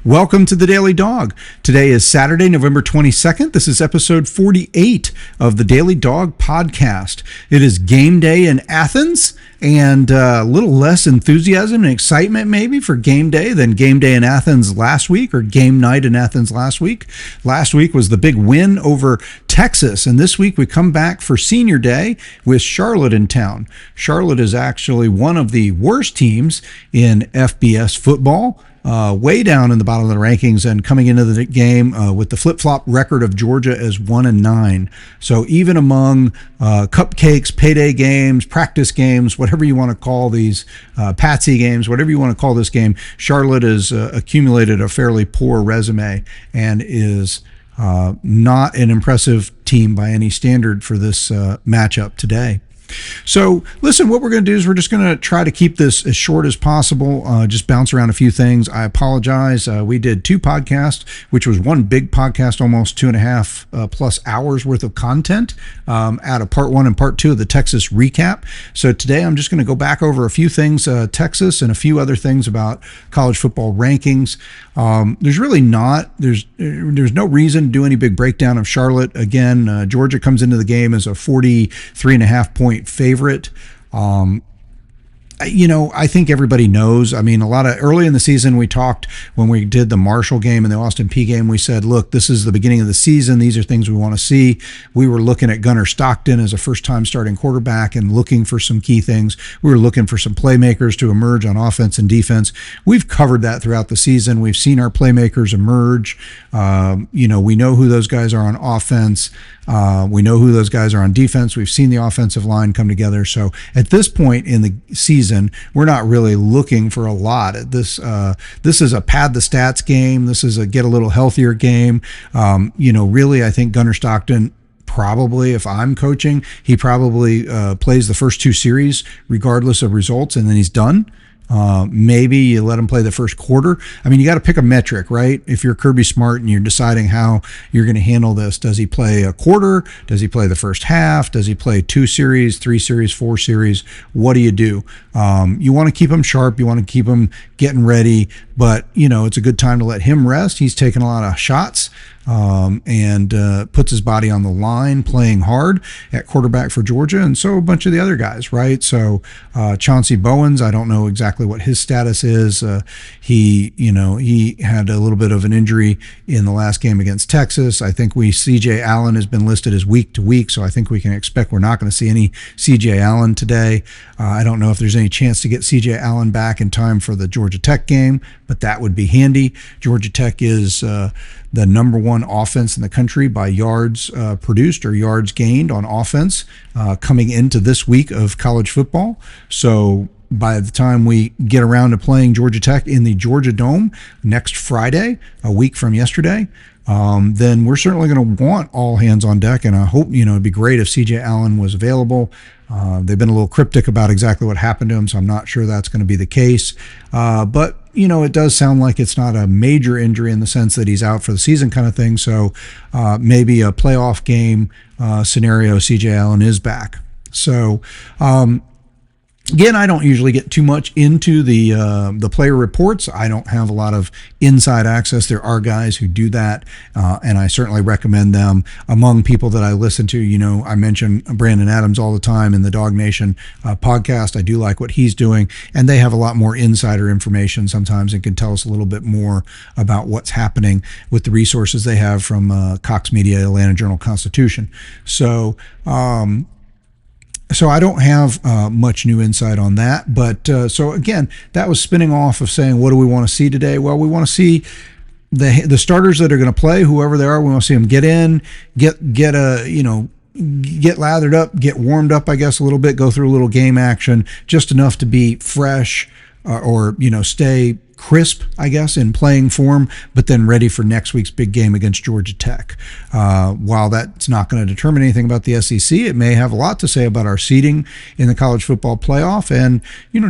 Welcome to the Daily Dawg. Today is Saturday, November 22nd. This is episode 48 of the Daily Dawg podcast. It is game day in Athens, and a little less enthusiasm and excitement maybe for game day than game day in Athens last week or game night in Athens last week. Last week was the big win over Texas, and this week we come back for senior day with Charlotte in town. Charlotte is actually one of the worst teams in FBS football. Way down in the bottom of the rankings, and coming into the game with the flip-flop record of Georgia as 1-9. So even among cupcakes, payday games, practice games, whatever you want to call these, patsy games, whatever you want to call this game, Charlotte has accumulated a fairly poor resume and is not an impressive team by any standard for this matchup today. So listen, what we're going to do is we're just going to try to keep this as short as possible, just bounce around a few things. I apologize. We did two podcasts, which was one big podcast, almost 2.5 plus hours worth of content out of part one and part two of the Texas recap. So today I'm just going to go back over a few things, Texas, and a few other things about college football rankings. There's really there's no reason to do any big breakdown of Charlotte. Again, Georgia comes into the game as a 43.5 point favorite. I think everybody knows. I mean, early in the season, we talked when we did the Marshall game and the Austin Peay game, we said, look, this is the beginning of the season. These are things we want to see. We were looking at Gunnar Stockton as a first-time starting quarterback and looking for some key things. We were looking for some playmakers to emerge on offense and defense. We've covered that throughout the season. We've seen our playmakers emerge. We know who those guys are on offense. We know who those guys are on defense. We've seen the offensive line come together. So at this point in the season, we're not really looking for a lot. This is a pad the stats game. This is a get a little healthier game. Really, I think Gunnar Stockton, probably, if I'm coaching, he probably plays the first two series regardless of results, and then he's done. Maybe you let him play the first quarter. I mean, you got to pick a metric, right? If you're Kirby Smart and you're deciding how you're going to handle this, does he play a quarter? Does he play the first half? Does he play 2 series, 3 series, 4 series? What do you do? You want to keep him sharp. You want to keep him getting ready, but it's a good time to let him rest. He's taken a lot of shots. And puts his body on the line, playing hard at quarterback for Georgia, and so a bunch of the other guys, right? So Chauncey Bowens, I don't know exactly what his status is. He had a little bit of an injury in the last game against Texas. I think C.J. Allen has been listed as week to week, so I think we can expect we're not going to see any C.J. Allen today. I don't know if there's any chance to get C.J. Allen back in time for the Georgia Tech game, but that would be handy. Georgia Tech is the number one offense in the country by yards produced or yards gained on offense coming into this week of college football. So by the time we get around to playing Georgia Tech in the Georgia Dome next Friday, a week from yesterday, then we're certainly going to want all hands on deck. And I hope, it'd be great if C.J. Allen was available. They've been a little cryptic about exactly what happened to him, so I'm not sure that's going to be the case. But it does sound like it's not a major injury in the sense that he's out for the season kind of thing. So maybe a playoff game scenario, C.J. Allen is back. So again, I don't usually get too much into the player reports. I don't have a lot of inside access. There are guys who do that, and I certainly recommend them. Among people that I listen to, I mention Brandon Adams all the time in the Dawg Nation podcast. I do like what he's doing, and they have a lot more insider information sometimes and can tell us a little bit more about what's happening with the resources they have from Cox Media, Atlanta Journal-Constitution. So I don't have much new insight on that, but so again, that was spinning off of saying, what do we want to see today? Well, we want to see the starters that are going to play, whoever they are. We want to see them get in, get lathered up, get warmed up, I guess, a little bit, go through a little game action, just enough to be fresh or stay crisp, I guess, in playing form, but then ready for next week's big game against Georgia Tech. While that's not going to determine anything about the SEC, it may have a lot to say about our seeding in the college football playoff. And,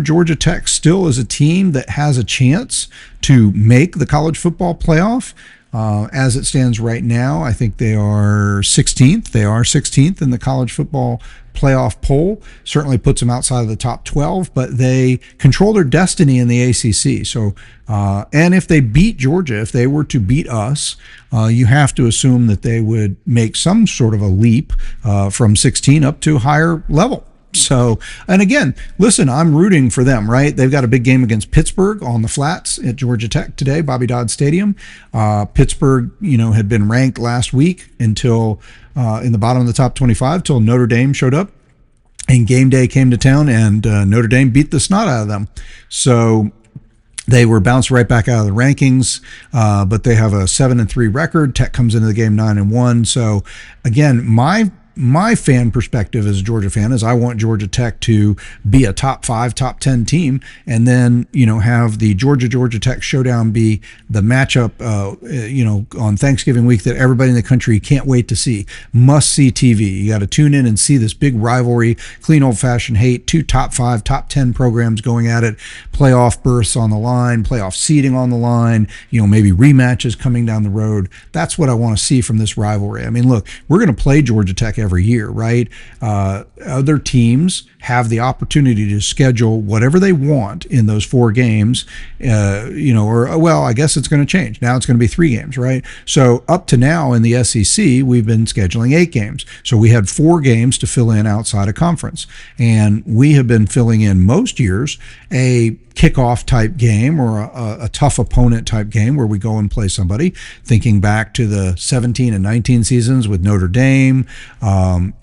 Georgia Tech still is a team that has a chance to make the college football playoff. As it stands right now, I think they are 16th. They are 16th in the college football playoff poll. Certainly puts them outside of the top 12, but they control their destiny in the ACC. So, and if they beat Georgia, if they were to beat us, you have to assume that they would make some sort of a leap from 16 up to a higher level. So, and again, listen, I'm rooting for them, right? They've got a big game against Pittsburgh on the flats at Georgia Tech today, Bobby Dodd Stadium. Pittsburgh, had been ranked last week until in the bottom of the top 25 till Notre Dame showed up. And game day came to town, and Notre Dame beat the snot out of them. So they were bounced right back out of the rankings, but they have a 7-3 record. Tech comes into the game 9-1. So again, my fan perspective as a Georgia fan is I want Georgia Tech to be a top 5, top 10 team, and then, have the Georgia Tech showdown be the matchup, on Thanksgiving week that everybody in the country can't wait to see. Must see TV. You got to tune in and see this big rivalry, clean old fashioned hate, 2 top 5, top 10 programs going at it, playoff berths on the line, playoff seeding on the line, maybe rematches coming down the road. That's what I want to see from this rivalry. I mean, look, we're going to play Georgia Tech every year, right? Other teams have the opportunity to schedule whatever they want in those 4 games, I guess it's going to change. Now it's going to be 3 games, right? So up to now in the SEC, we've been scheduling 8 games. So we had 4 games to fill in outside of conference. And we have been filling in most years a kickoff type game or a tough opponent type game where we go and play somebody. Thinking back to the 17 and 19 seasons with Notre Dame,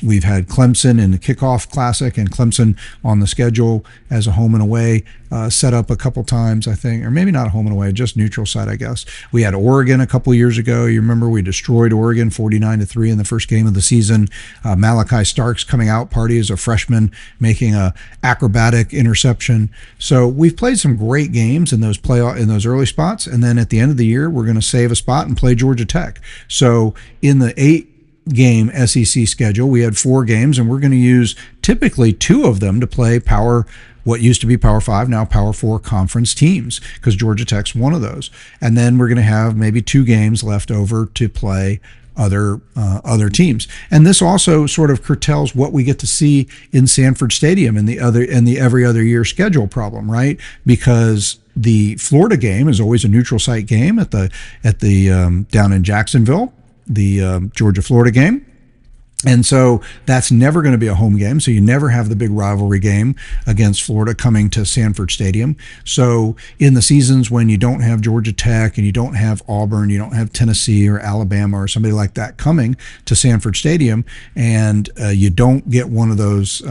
we've had Clemson in the kickoff classic and Clemson on the schedule as a home and away set up a couple times, I think, or maybe not a home and away, just neutral site, I guess. We had Oregon a couple years ago. You remember we destroyed Oregon 49-3 in the first game of the season. Malachi Starks coming out party as a freshman, making a acrobatic interception. So we've played some great games in those early spots, and then at the end of the year, we're going to save a spot and play Georgia Tech. So in the 8-game SEC schedule, we had 4 games, and we're going to use typically 2 of them to play what used to be Power 5, now Power 4 conference teams, because Georgia Tech's one of those. And then we're going to have maybe 2 games left over to play other teams. And this also sort of curtails what we get to see in Sanford Stadium in the every other year schedule problem, right? Because the Florida game is always a neutral site game at the down in Jacksonville, the Georgia-Florida game. And so that's never going to be a home game. So you never have the big rivalry game against Florida coming to Sanford Stadium. So in the seasons when you don't have Georgia Tech and you don't have Auburn, you don't have Tennessee or Alabama or somebody like that coming to Sanford Stadium, and you don't get one of those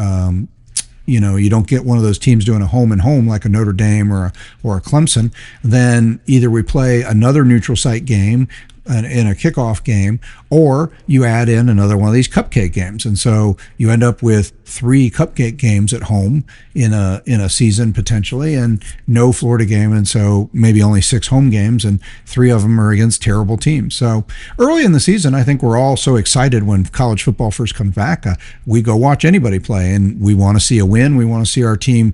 you don't get one of those teams doing a home and home like a Notre Dame or a Clemson, then either we play another neutral site game in a kickoff game, or you add in another one of these cupcake games. And so you end up with 3 cupcake games at home in a season potentially, and no Florida game. And so maybe only 6 home games, and 3 of them are against terrible teams. So early in the season, I think we're all so excited when college football first comes back. We go watch anybody play, and we want to see a win. We want to see our team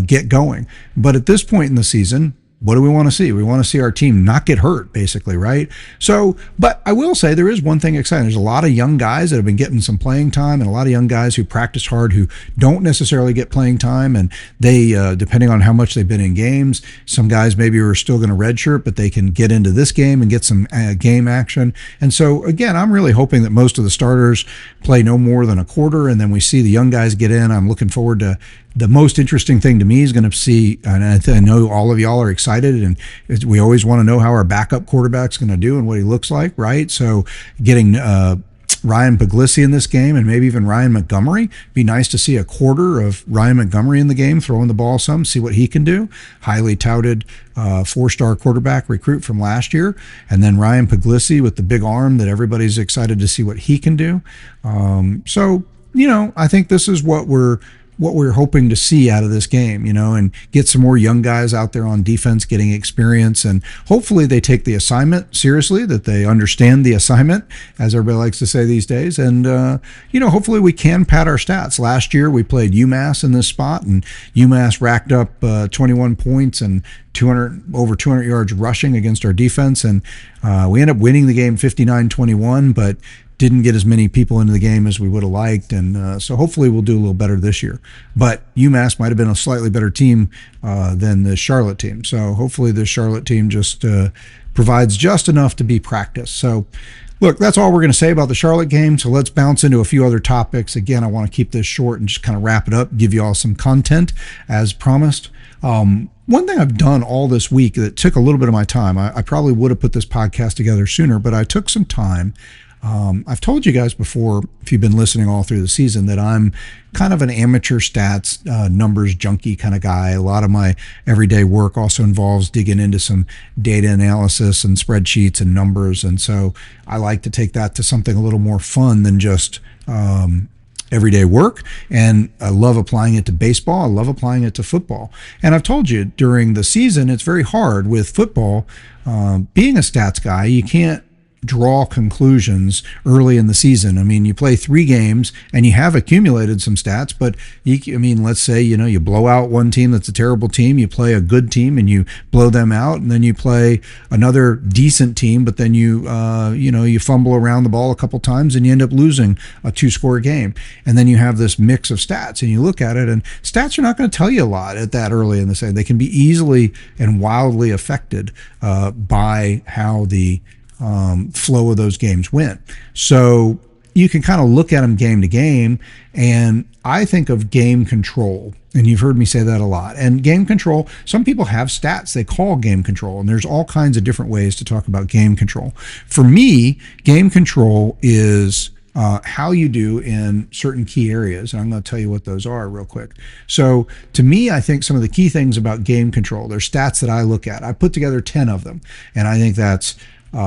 get going. But at this point in the season, what do we want to see? We want to see our team not get hurt, basically, right? So, but I will say there is one thing exciting. There's a lot of young guys that have been getting some playing time, and a lot of young guys who practice hard who don't necessarily get playing time, and they, depending on how much they've been in games, some guys maybe are still going to redshirt, but they can get into this game and get some game action. And so, again, I'm really hoping that most of the starters play no more than a quarter, and then we see the young guys get in. I'm looking forward to the most interesting thing to me is going to see, and I know all of y'all are excited, and we always want to know how our backup quarterback's going to do and what he looks like, right? So getting Ryan Puglisi in this game, and maybe even Ryan Montgomery. Be nice to see a quarter of Ryan Montgomery in the game, throwing the ball some, see what he can do. Highly touted 4-star quarterback recruit from last year. And then Ryan Puglisi with the big arm that everybody's excited to see what he can do. So, I think this is what we're hoping to see out of this game, and get some more young guys out there on defense getting experience, and hopefully they take the assignment seriously, that they understand the assignment, as everybody likes to say these days, and hopefully we can pad our stats. Last year we played UMass in this spot, and UMass racked up 21 points and over 200 yards rushing against our defense, and we ended up winning the game 59-21, but didn't get as many people into the game as we would have liked, and so hopefully we'll do a little better this year. But UMass might have been a slightly better team than the Charlotte team, so hopefully the Charlotte team just provides just enough to be practice. So look, that's all we're going to say about the Charlotte game, so let's bounce into a few other topics. Again, I want to keep this short and just kind of wrap it up, give you all some content as promised. One thing I've done all this week that took a little bit of my time, I probably would have put this podcast together sooner, but I took some time. I've told you guys before, if you've been listening all through the season, that I'm kind of an amateur stats, numbers junkie kind of guy. A lot of my everyday work also involves digging into some data analysis and spreadsheets and numbers. And so I like to take that to something a little more fun than just everyday work. And I love applying it to baseball. I love applying it to football. And I've told you during the season, it's very hard with football. Being a stats guy, you can't draw conclusions early in the season. I mean, you play 3 games and you have accumulated some stats, but let's say, you blow out one team that's a terrible team, you play a good team and you blow them out, and then you play another decent team, but then you fumble around the ball a couple times and you end up losing a 2-score game. And then you have this mix of stats and you look at it, and stats are not going to tell you a lot at that early in the season. They can be easily and wildly affected by how the flow of those games went. So you can kind of look at them game to game, and I think of game control, and you've heard me say that a lot. And game control, some people have stats they call game control, and there's all kinds of different ways to talk about game control. For me, game control is how you do in certain key areas, and I'm going to tell you what those are real quick. So to me, I think some of the key things about game control, there's stats that I look at. I put together 10 of them, and I think that's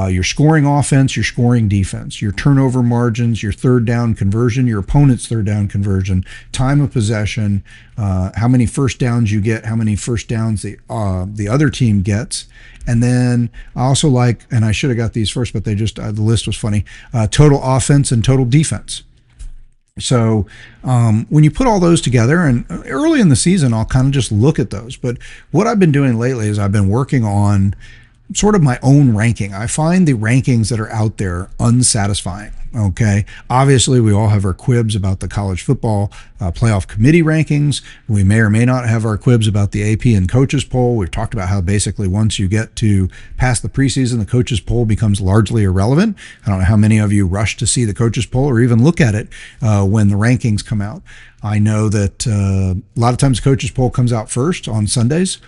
your scoring offense, your scoring defense, your turnover margins, your third down conversion, your opponent's third down conversion, time of possession, how many first downs you get, how many first downs the other team gets. And then I also like, and I should have got these first, but they just, the list was funny, total offense and total defense. So when you put all those together, and early in the season, I'll kind of just look at those. But what I've been doing lately is I've been working on sort of my own ranking. I find the rankings that are out there unsatisfying. Okay. Obviously, we all have our quibs about the college football playoff committee rankings. We may or may not have our quibs about the AP and coaches poll. We've talked about how basically once you get to past the preseason, the coaches poll becomes largely irrelevant. I don't know how many of you rush to see the coaches poll or even look at it when the rankings come out. I know that a lot of times the coaches poll comes out first on Sundays.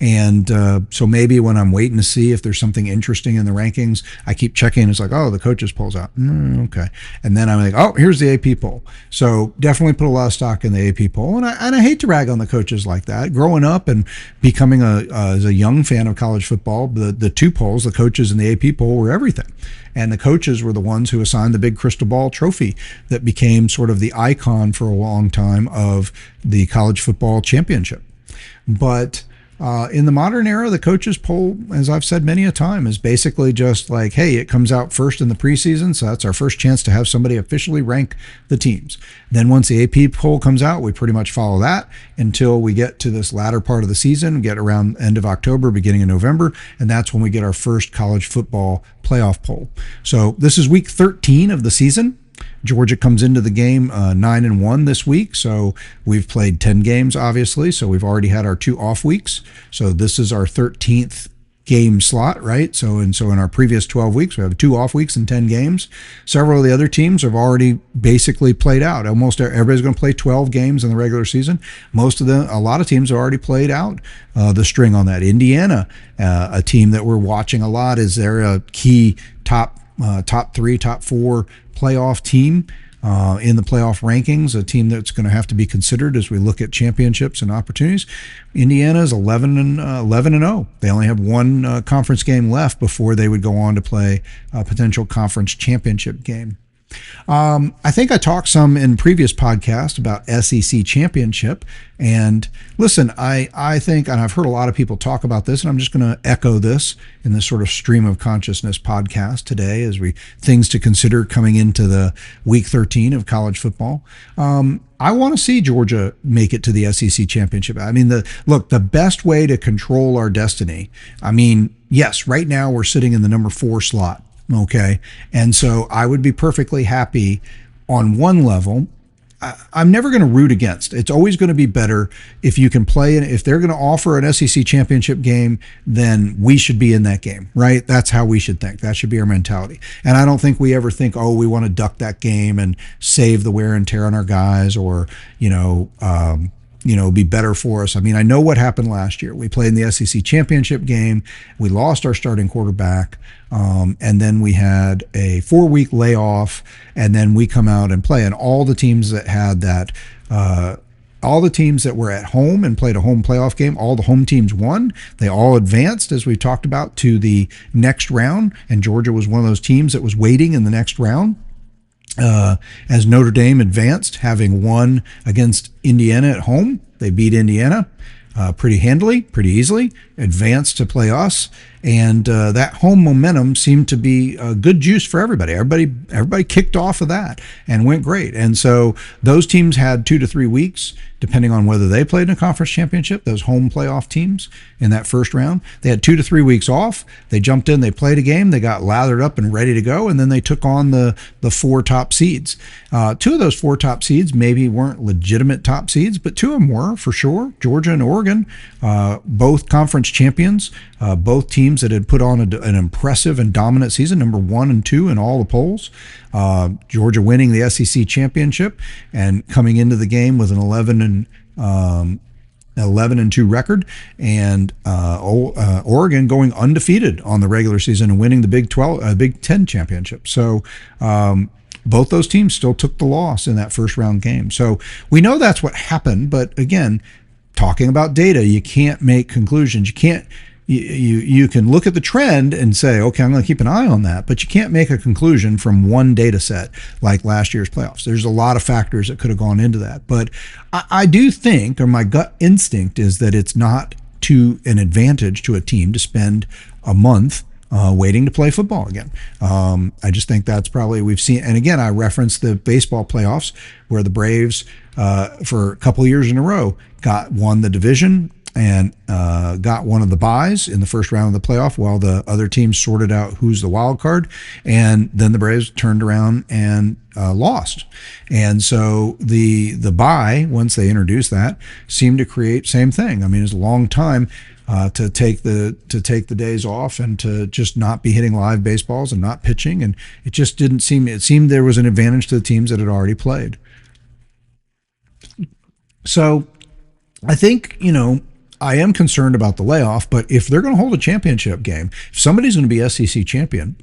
And so maybe when I'm waiting to see if there's something interesting in the rankings, I keep checking. It's like, oh, the coaches poll's out. Okay. And then I'm like, oh, here's the AP poll. So definitely put a lot of stock in the AP poll. And I hate to rag on the coaches like that. Growing up and becoming as a young fan of college football, the 2 polls, the coaches and the AP poll, were everything. And the coaches were the ones who assigned the big crystal ball trophy that became sort of the icon for a long time of the college football championship. But in the modern era, the coaches poll, as I've said many a time, is basically just like, hey, it comes out first in the preseason, so that's our first chance to have somebody officially rank the teams. Then once the AP poll comes out, we pretty much follow that until we get to this latter part of the season, get around end of October, beginning of November, and that's when we get our first college football playoff poll. So this is week 13 of the season. Georgia comes into the game 9-1 this week, so we've played 10 games, obviously, so we've already had our 2 off weeks. So this is our 13th game slot, right? So in our previous 12 weeks, we have 2 off weeks and 10 games. Several of the other teams have already basically played out. Almost everybody's going to play 12 games in the regular season. A lot of teams have already played out the string on that. Indiana, a team that we're watching a lot, is they're a key top 3, top 4 playoff team in the playoff rankings, a team that's going to have to be considered as we look at championships and opportunities. Indiana is 11-0. They only have 1 conference game left before they would go on to play a potential conference championship game. I think I talked some in previous podcast about SEC championship. And listen, I think, and I've heard a lot of people talk about this, and I'm just going to echo this in this sort of stream of consciousness podcast today as we things to consider coming into the week 13 of college football. I want to see Georgia make it to the SEC championship. I mean, the best way to control our destiny. I mean, yes, right now we're sitting in the number 4 slot. Okay. And so I would be perfectly happy on one level. I'm never going to root against. It's always going to be better if you can play it. If they're going to offer an SEC championship game, then we should be in that game, right? That's how we should think. That should be our mentality. And I don't think we ever think, oh, we want to duck that game and save the wear and tear on our guys, or, be better for us. I mean, I know what happened last year. We played in the SEC championship game. We lost our starting quarterback. And then we had a 4-week layoff, and then we come out and play. And all the teams that had that, all the teams that were at home and played a home playoff game, all the home teams won. They all advanced, as we talked about, to the next round. And Georgia was one of those teams that was waiting in the next round. As Notre Dame advanced, having won against Indiana at home, they beat Indiana pretty handily, pretty easily, advanced to play us, and that home momentum seemed to be good juice for everybody. Everybody kicked off of that and went great. And so those teams had 2 to 3 weeks, depending on whether they played in a conference championship, those home playoff teams in that first round. They had 2 to 3 weeks off. They jumped in, they played a game, they got lathered up and ready to go, and then they took on the 4 top seeds. 2 of those 4 top seeds maybe weren't legitimate top seeds, but 2 of them were for sure. Georgia and Oregon, both conference champions, both teams that had put on an impressive and dominant season, number 1 and 2 in all the polls. Georgia winning the SEC championship and coming into the game with an 11 and 2 record, and Oregon going undefeated on the regular season and winning the Big 10 championship. So both those teams still took the loss in that first round game. So we know that's what happened, but again, talking about data, you can't make conclusions. You can't. You can look at the trend and say, okay, I'm going to keep an eye on that, but you can't make a conclusion from one data set like last year's playoffs. There's a lot of factors that could have gone into that. But I do think, or my gut instinct is that it's not to an advantage to a team to spend a month waiting to play football again. I just think that's probably, we've seen, and again, I referenced the baseball playoffs where the Braves, for a couple of years in a row, won the division and got one of the byes in the first round of the playoff while the other teams sorted out who's the wild card. And then the Braves turned around and lost. And so the bye, once they introduced that, seemed to create same thing. I mean, it's a long time to take the days off and to just not be hitting live baseballs and not pitching. And it just didn't seem, it seemed there was an advantage to the teams that had already played. So I think, I am concerned about the layoff, but if they're going to hold a championship game, if somebody's going to be SEC champion,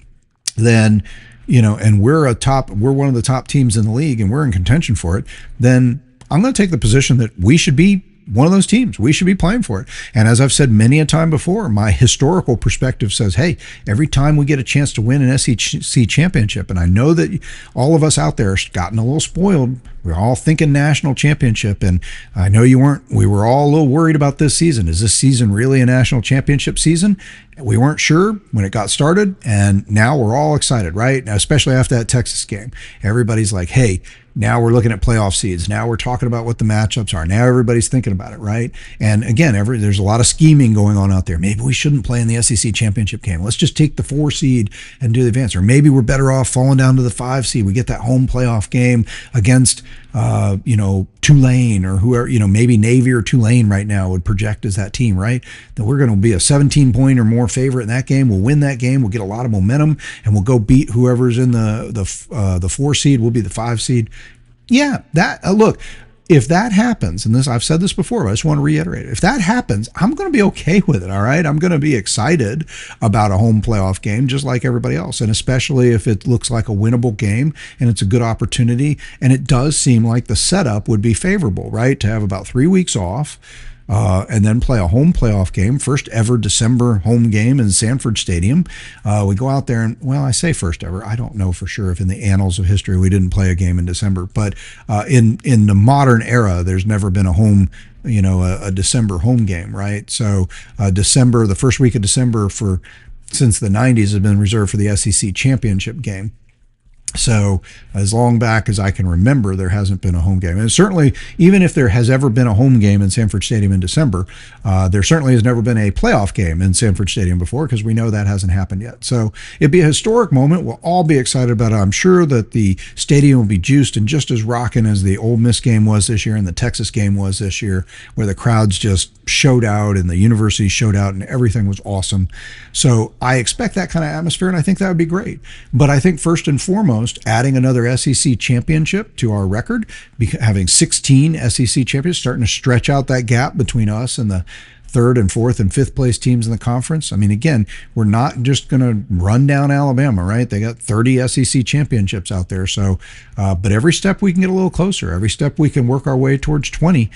then, and we're one of the top teams in the league and we're in contention for it, then I'm going to take the position that we should be one of those teams. We should be playing for it. And as I've said many a time before, my historical perspective says, hey, every time we get a chance to win an SEC championship, and I know that all of us out there have gotten a little spoiled. We're all thinking national championship, and I know we were all a little worried about this season. Is this season really a national championship season? We weren't sure when it got started, and now we're all excited, right? Now, especially after that Texas game. Everybody's like, hey, now we're looking at playoff seeds. Now we're talking about what the matchups are. Now everybody's thinking about it, right? And again, there's a lot of scheming going on out there. Maybe we shouldn't play in the SEC championship game. Let's just take the 4 seed and do the advance. Or maybe we're better off falling down to the 5 seed. We get that home playoff game against Tulane or whoever, maybe Navy or Tulane right now would project as that team, right? That we're going to be a 17-point or more favorite in that game. We'll win that game. We'll get a lot of momentum, and we'll go beat whoever's in the 4 seed. We'll be the 5 seed. Yeah, look. If that happens, and I've said this before, but I just want to reiterate it. If that happens, I'm going to be okay with it, all right? I'm going to be excited about a home playoff game just like everybody else, and especially if it looks like a winnable game and it's a good opportunity, and it does seem like the setup would be favorable, right? To have about 3 weeks off, and then play a home playoff game, first ever December home game in Sanford Stadium. We go out there and, well, I say first ever. I don't know for sure if in the annals of history we didn't play a game in December, but in the modern era, there's never been a home, a December home game, right? So December, the first week of December since the 90s has been reserved for the SEC championship game. So as long back as I can remember, there hasn't been a home game. And certainly, even if there has ever been a home game in Sanford Stadium in December, there certainly has never been a playoff game in Sanford Stadium before, because we know that hasn't happened yet. So it'd be a historic moment. We'll all be excited about it. I'm sure that the stadium will be juiced and just as rocking as the Ole Miss game was this year and the Texas game was this year, where the crowds just showed out and the university showed out and everything was awesome. So I expect that kind of atmosphere, and I think that would be great. But I think first and foremost, adding another SEC championship to our record, having 16 SEC champions, starting to stretch out that gap between us and the third and fourth and fifth place teams in the conference. I mean, again, we're not just going to run down Alabama, right? They got 30 SEC championships out there. So, but every step we can get a little closer, every step we can work our way towards 20.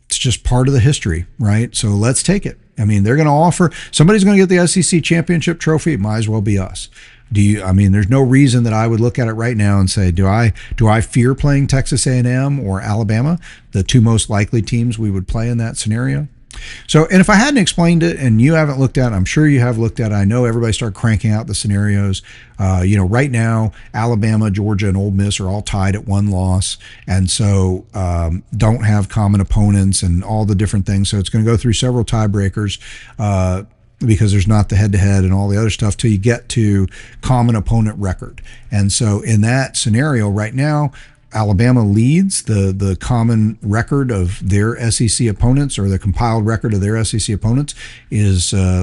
It's just part of the history, right? So let's take it. I mean, they're going to offer, somebody's going to get the SEC championship trophy. It might as well be us. There's no reason that I would look at it right now and say, do I fear playing Texas A&M or Alabama, the two most likely teams we would play in that scenario? So, and if I hadn't explained it and you haven't looked at it, I'm sure you have looked at it. I know everybody started cranking out the scenarios. Right now, Alabama, Georgia, and Ole Miss are all tied at one loss, and so don't have common opponents and all the different things. So it's going to go through several tiebreakers. Because there's not the head-to-head and all the other stuff till you get to common opponent record. And so in that scenario right now, Alabama leads the common record of their SEC opponents, or the compiled record of their SEC opponents is 2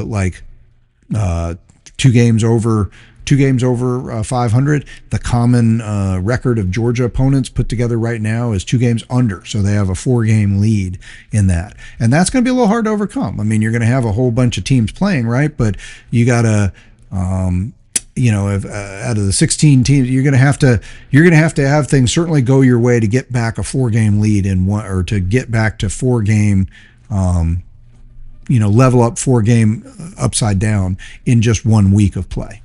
games over 500. The common record of Georgia opponents put together right now is 2 games under. So they have a 4-game lead in that. And that's going to be a little hard to overcome. I mean, you're going to have a whole bunch of teams playing, right? But you got to, out of the 16 teams, you're going to have to have things certainly go your way to get back a 4-game lead in one, or to get back to 4-game, level up 4-game upside down in just 1 week of play.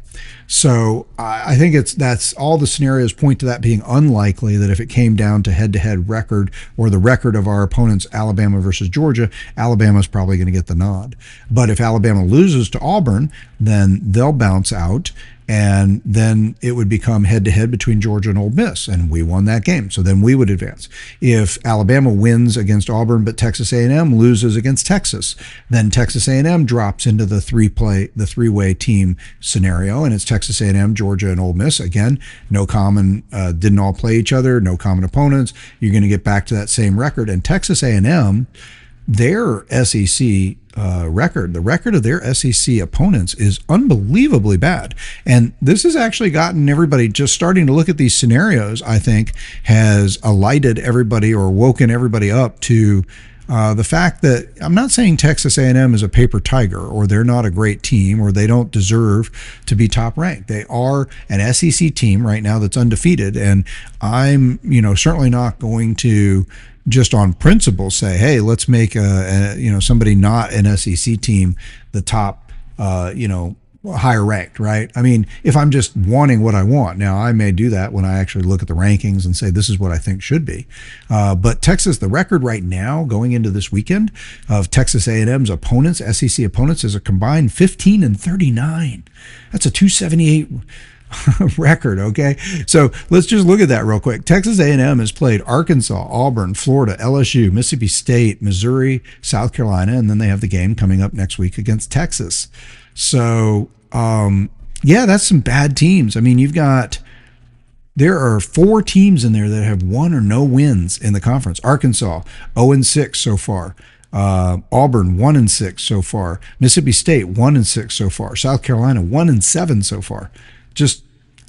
So I think that's all the scenarios point to that being unlikely, that if it came down to head-to-head record, or the record of our opponents, Alabama versus Georgia, Alabama's probably going to get the nod. But if Alabama loses to Auburn, then they'll bounce out, and then it would become head-to-head between Georgia and Ole Miss, and we won that game, so then we would advance. If Alabama wins against Auburn but Texas A&M loses against Texas, then Texas A&M drops into the three-way team scenario, and it's Texas A&M, Georgia, and Ole Miss. Again, no common, didn't all play each other, no common opponents. You're going to get back to that same record, and Texas A&M, their SEC record, the record of their SEC opponents, is unbelievably bad. And this has actually gotten everybody just starting to look at these scenarios, I think, has alighted everybody, or woken everybody up to the fact that I'm not saying Texas A&M is a paper tiger, or they're not a great team, or they don't deserve to be top ranked. They are an SEC team right now that's undefeated, and I'm certainly not going to just on principle say, hey, let's make somebody not an SEC team the top higher ranked, right? I mean, if I'm just wanting what I want, now I may do that when I actually look at the rankings and say this is what I think should be. But Texas, the record right now going into this weekend of Texas A&M's opponents, SEC opponents, is a combined 15-39. That's a 278 record. Okay, so let's just look at that real quick. Texas A&M has played Arkansas, Auburn, Florida, LSU, Mississippi State, Missouri, South Carolina, and then they have the game coming up next week against Texas. So that's some bad teams. I mean, there are 4 teams in there that have 1 or no wins in the conference. Arkansas 0-6 so far. Auburn 1-6 so far. Mississippi State 1-6 so far. South Carolina 1-7 so far.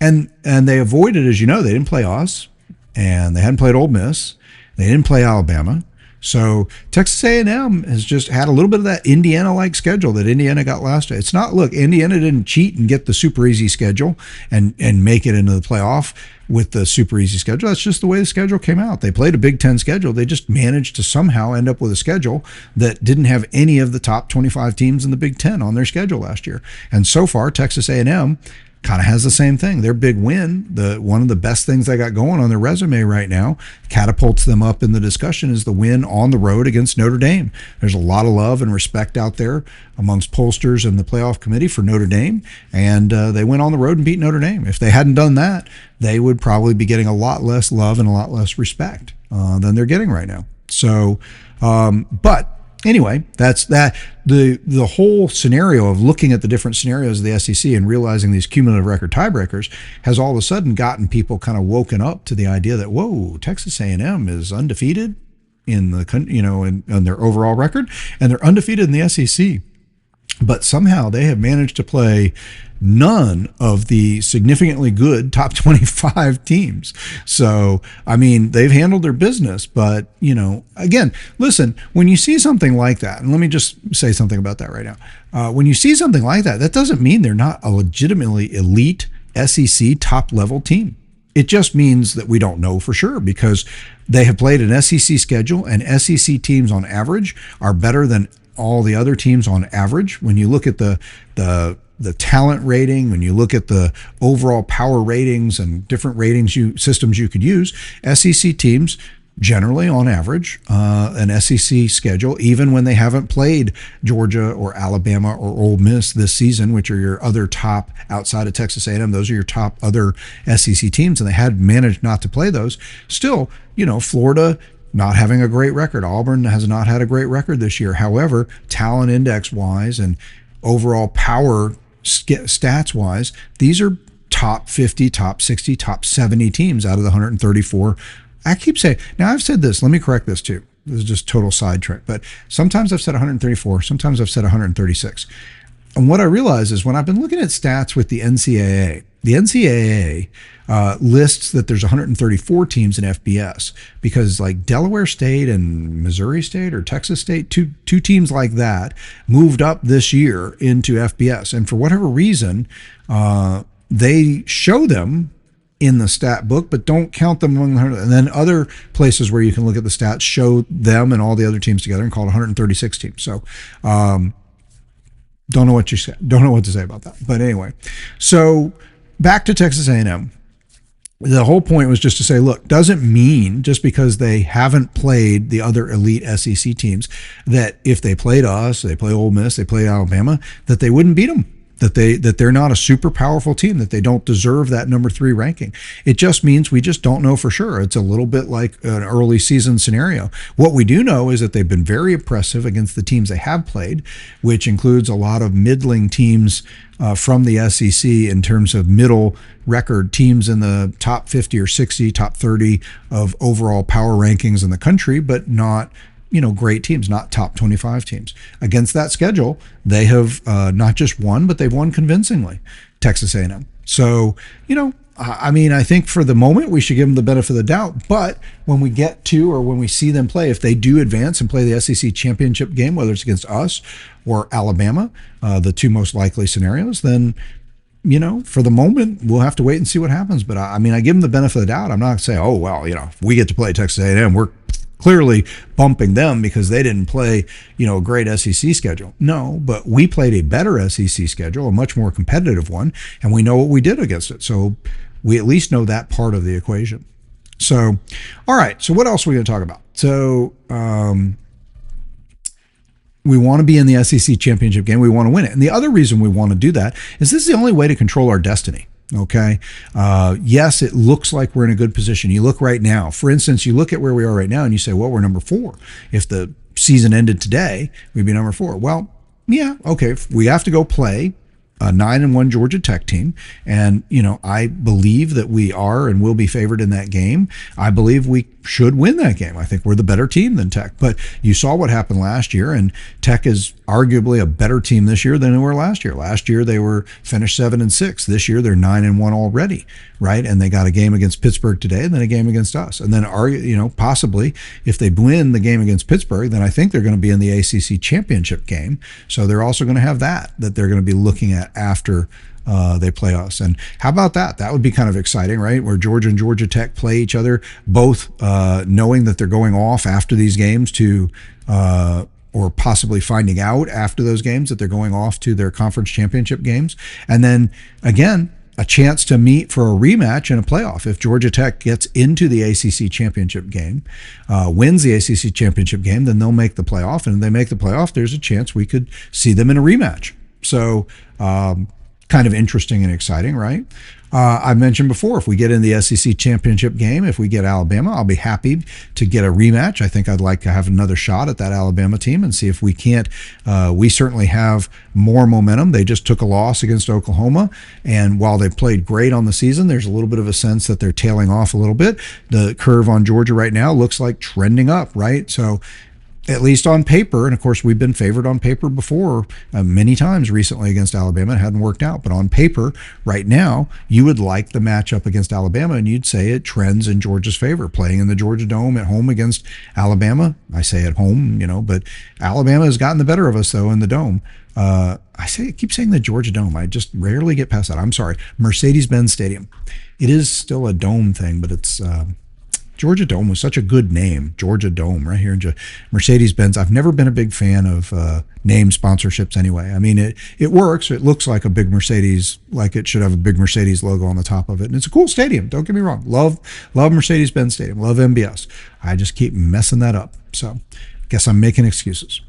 And they avoided, as you know, they didn't play us, and they hadn't played Ole Miss. They didn't play Alabama. So Texas A&M has just had a little bit of that Indiana-like schedule that Indiana got last year. It's not, look, Indiana didn't cheat and get the super easy schedule and make it into the playoff with the super easy schedule. That's just the way the schedule came out. They played a Big Ten schedule. They just managed to somehow end up with a schedule that didn't have any of the top 25 teams in the Big Ten on their schedule last year. And so far, Texas A&M kind of has the same thing. Their big win, one of the best things they got going on their resume right now, catapults them up in the discussion, is the win on the road against Notre Dame. There's a lot of love and respect out there amongst pollsters and the playoff committee for Notre Dame, and they went on the road and beat Notre Dame. If they hadn't done that, they would probably be getting a lot less love and a lot less respect than they're getting right now. So, but anyway, that's that. The whole scenario of looking at the different scenarios of the SEC and realizing these cumulative record tiebreakers has all of a sudden gotten people kind of woken up to the idea that, whoa, Texas A&M is undefeated in the, in their overall record, and they're undefeated in the SEC. But somehow they have managed to play none of the significantly good top 25 teams. So, I mean, they've handled their business, but, again, listen, when you see something like that, and let me just say something about that right now. When you see something like that, that doesn't mean they're not a legitimately elite SEC top level team. It just means that we don't know for sure, because they have played an SEC schedule, and SEC teams on average are better than all the other teams on average. When you look at the talent rating, when you look at the overall power ratings and different ratings systems you could use, SEC teams generally on average, an SEC schedule, even when they haven't played Georgia or Alabama or Ole Miss this season, which are your other top outside of Texas A&M, those are your top other SEC teams, and they had managed not to play those. Still, Florida not having a great record. Auburn has not had a great record this year. However, talent index wise and overall power stats wise, these are top 50, top 60, top 70 teams out of the 134. I keep saying, now I've said this, let me correct this too. This is just total sidetrack, but sometimes I've said 134, sometimes I've said 136. And what I realize is when I've been looking at stats with the NCAA lists that there's 134 teams in FBS, because like Delaware State and Missouri State or Texas State, two teams like that moved up this year into FBS. And for whatever reason, they show them in the stat book, but don't count them among the 100. And then other places where you can look at the stats show them and all the other teams together and call it 136 teams. So, don't know what to say about that. But anyway, so back to Texas A&M. The whole point was just to say, look, doesn't mean just because they haven't played the other elite SEC teams that if they played us, they play Ole Miss, they play Alabama, that they wouldn't beat them. That they're not a super powerful team, that they don't deserve that number 3 ranking. It just means we just don't know for sure. It's a little bit like an early season scenario. What we do know is that they've been very impressive against the teams they have played, which includes a lot of middling teams from the SEC in terms of middle record teams in the top 50 or 60, top 30 of overall power rankings in the country, but not great teams, not top 25 teams. Against that schedule, they have not just won, but they've won convincingly, Texas A&M. So, I think for the moment, we should give them the benefit of the doubt. But when we get to, or when we see them play, if they do advance and play the SEC championship game, whether it's against us or Alabama, the two most likely scenarios, then for the moment, we'll have to wait and see what happens. But I give them the benefit of the doubt. I'm not saying, oh, well, if we get to play Texas A&M, we're clearly bumping them because they didn't play, a great SEC schedule. No, but we played a better SEC schedule, a much more competitive one, and we know what we did against it. So we at least know that part of the equation. So, all right. So what else are we going to talk about? So we want to be in the SEC championship game. We want to win it. And the other reason we want to do that is this is the only way to control our destiny. Okay. Yes, it looks like we're in a good position. You look right now, for instance, you look at where we are right now and you say, well, we're number 4. If the season ended today, we'd be number 4. Well, yeah. Okay. We have to go play a 9-1 Georgia Tech team. And, I believe that we are and will be favored in that game. I believe we should win that game. I think we're the better team than Tech. But you saw what happened last year, and Tech is arguably a better team this year than they were last year. Last year they were finished 7-6. This year they're 9-1 already, right? And they got a game against Pittsburgh today, and then a game against us. And then possibly if they win the game against Pittsburgh, then I think they're going to be in the ACC championship game. So they're also going to have that they're going to be looking at after they play us. And how about that? That would be kind of exciting, right? Where Georgia and Georgia Tech play each other, both knowing that they're going off after these games to, or possibly finding out after those games that they're going off to their conference championship games. And then again, a chance to meet for a rematch in a playoff. If Georgia Tech gets into the ACC championship game, wins the ACC championship game, then they'll make the playoff. And if they make the playoff, there's a chance we could see them in a rematch. So kind of interesting and exciting, right? I mentioned before, if we get in the SEC championship game, if we get Alabama, I'll be happy to get a rematch. I think I'd like to have another shot at that Alabama team and see if we can't. We certainly have more momentum. They just took a loss against Oklahoma, and while they played great on the season, there's a little bit of a sense that they're tailing off a little bit. The curve on Georgia right now looks like trending up, right? So at least on paper, and of course we've been favored on paper before many times recently against Alabama. It hadn't worked out, but on paper right now, you would like the matchup against Alabama, and you'd say it trends in Georgia's favor. Playing in the Georgia Dome at home against Alabama, I say at home, but Alabama has gotten the better of us though in the Dome. I keep saying the Georgia Dome. I just rarely get past that. I'm sorry, Mercedes-Benz Stadium. It is still a dome thing, but it's. Georgia Dome was such a good name, Georgia Dome, right here in Mercedes-Benz. I've never been a big fan of name sponsorships anyway. I mean, it works. It looks like a big Mercedes, like it should have a big Mercedes logo on the top of it. And it's a cool stadium. Don't get me wrong. Love Mercedes-Benz Stadium. Love MBS. I just keep messing that up. So guess I'm making excuses.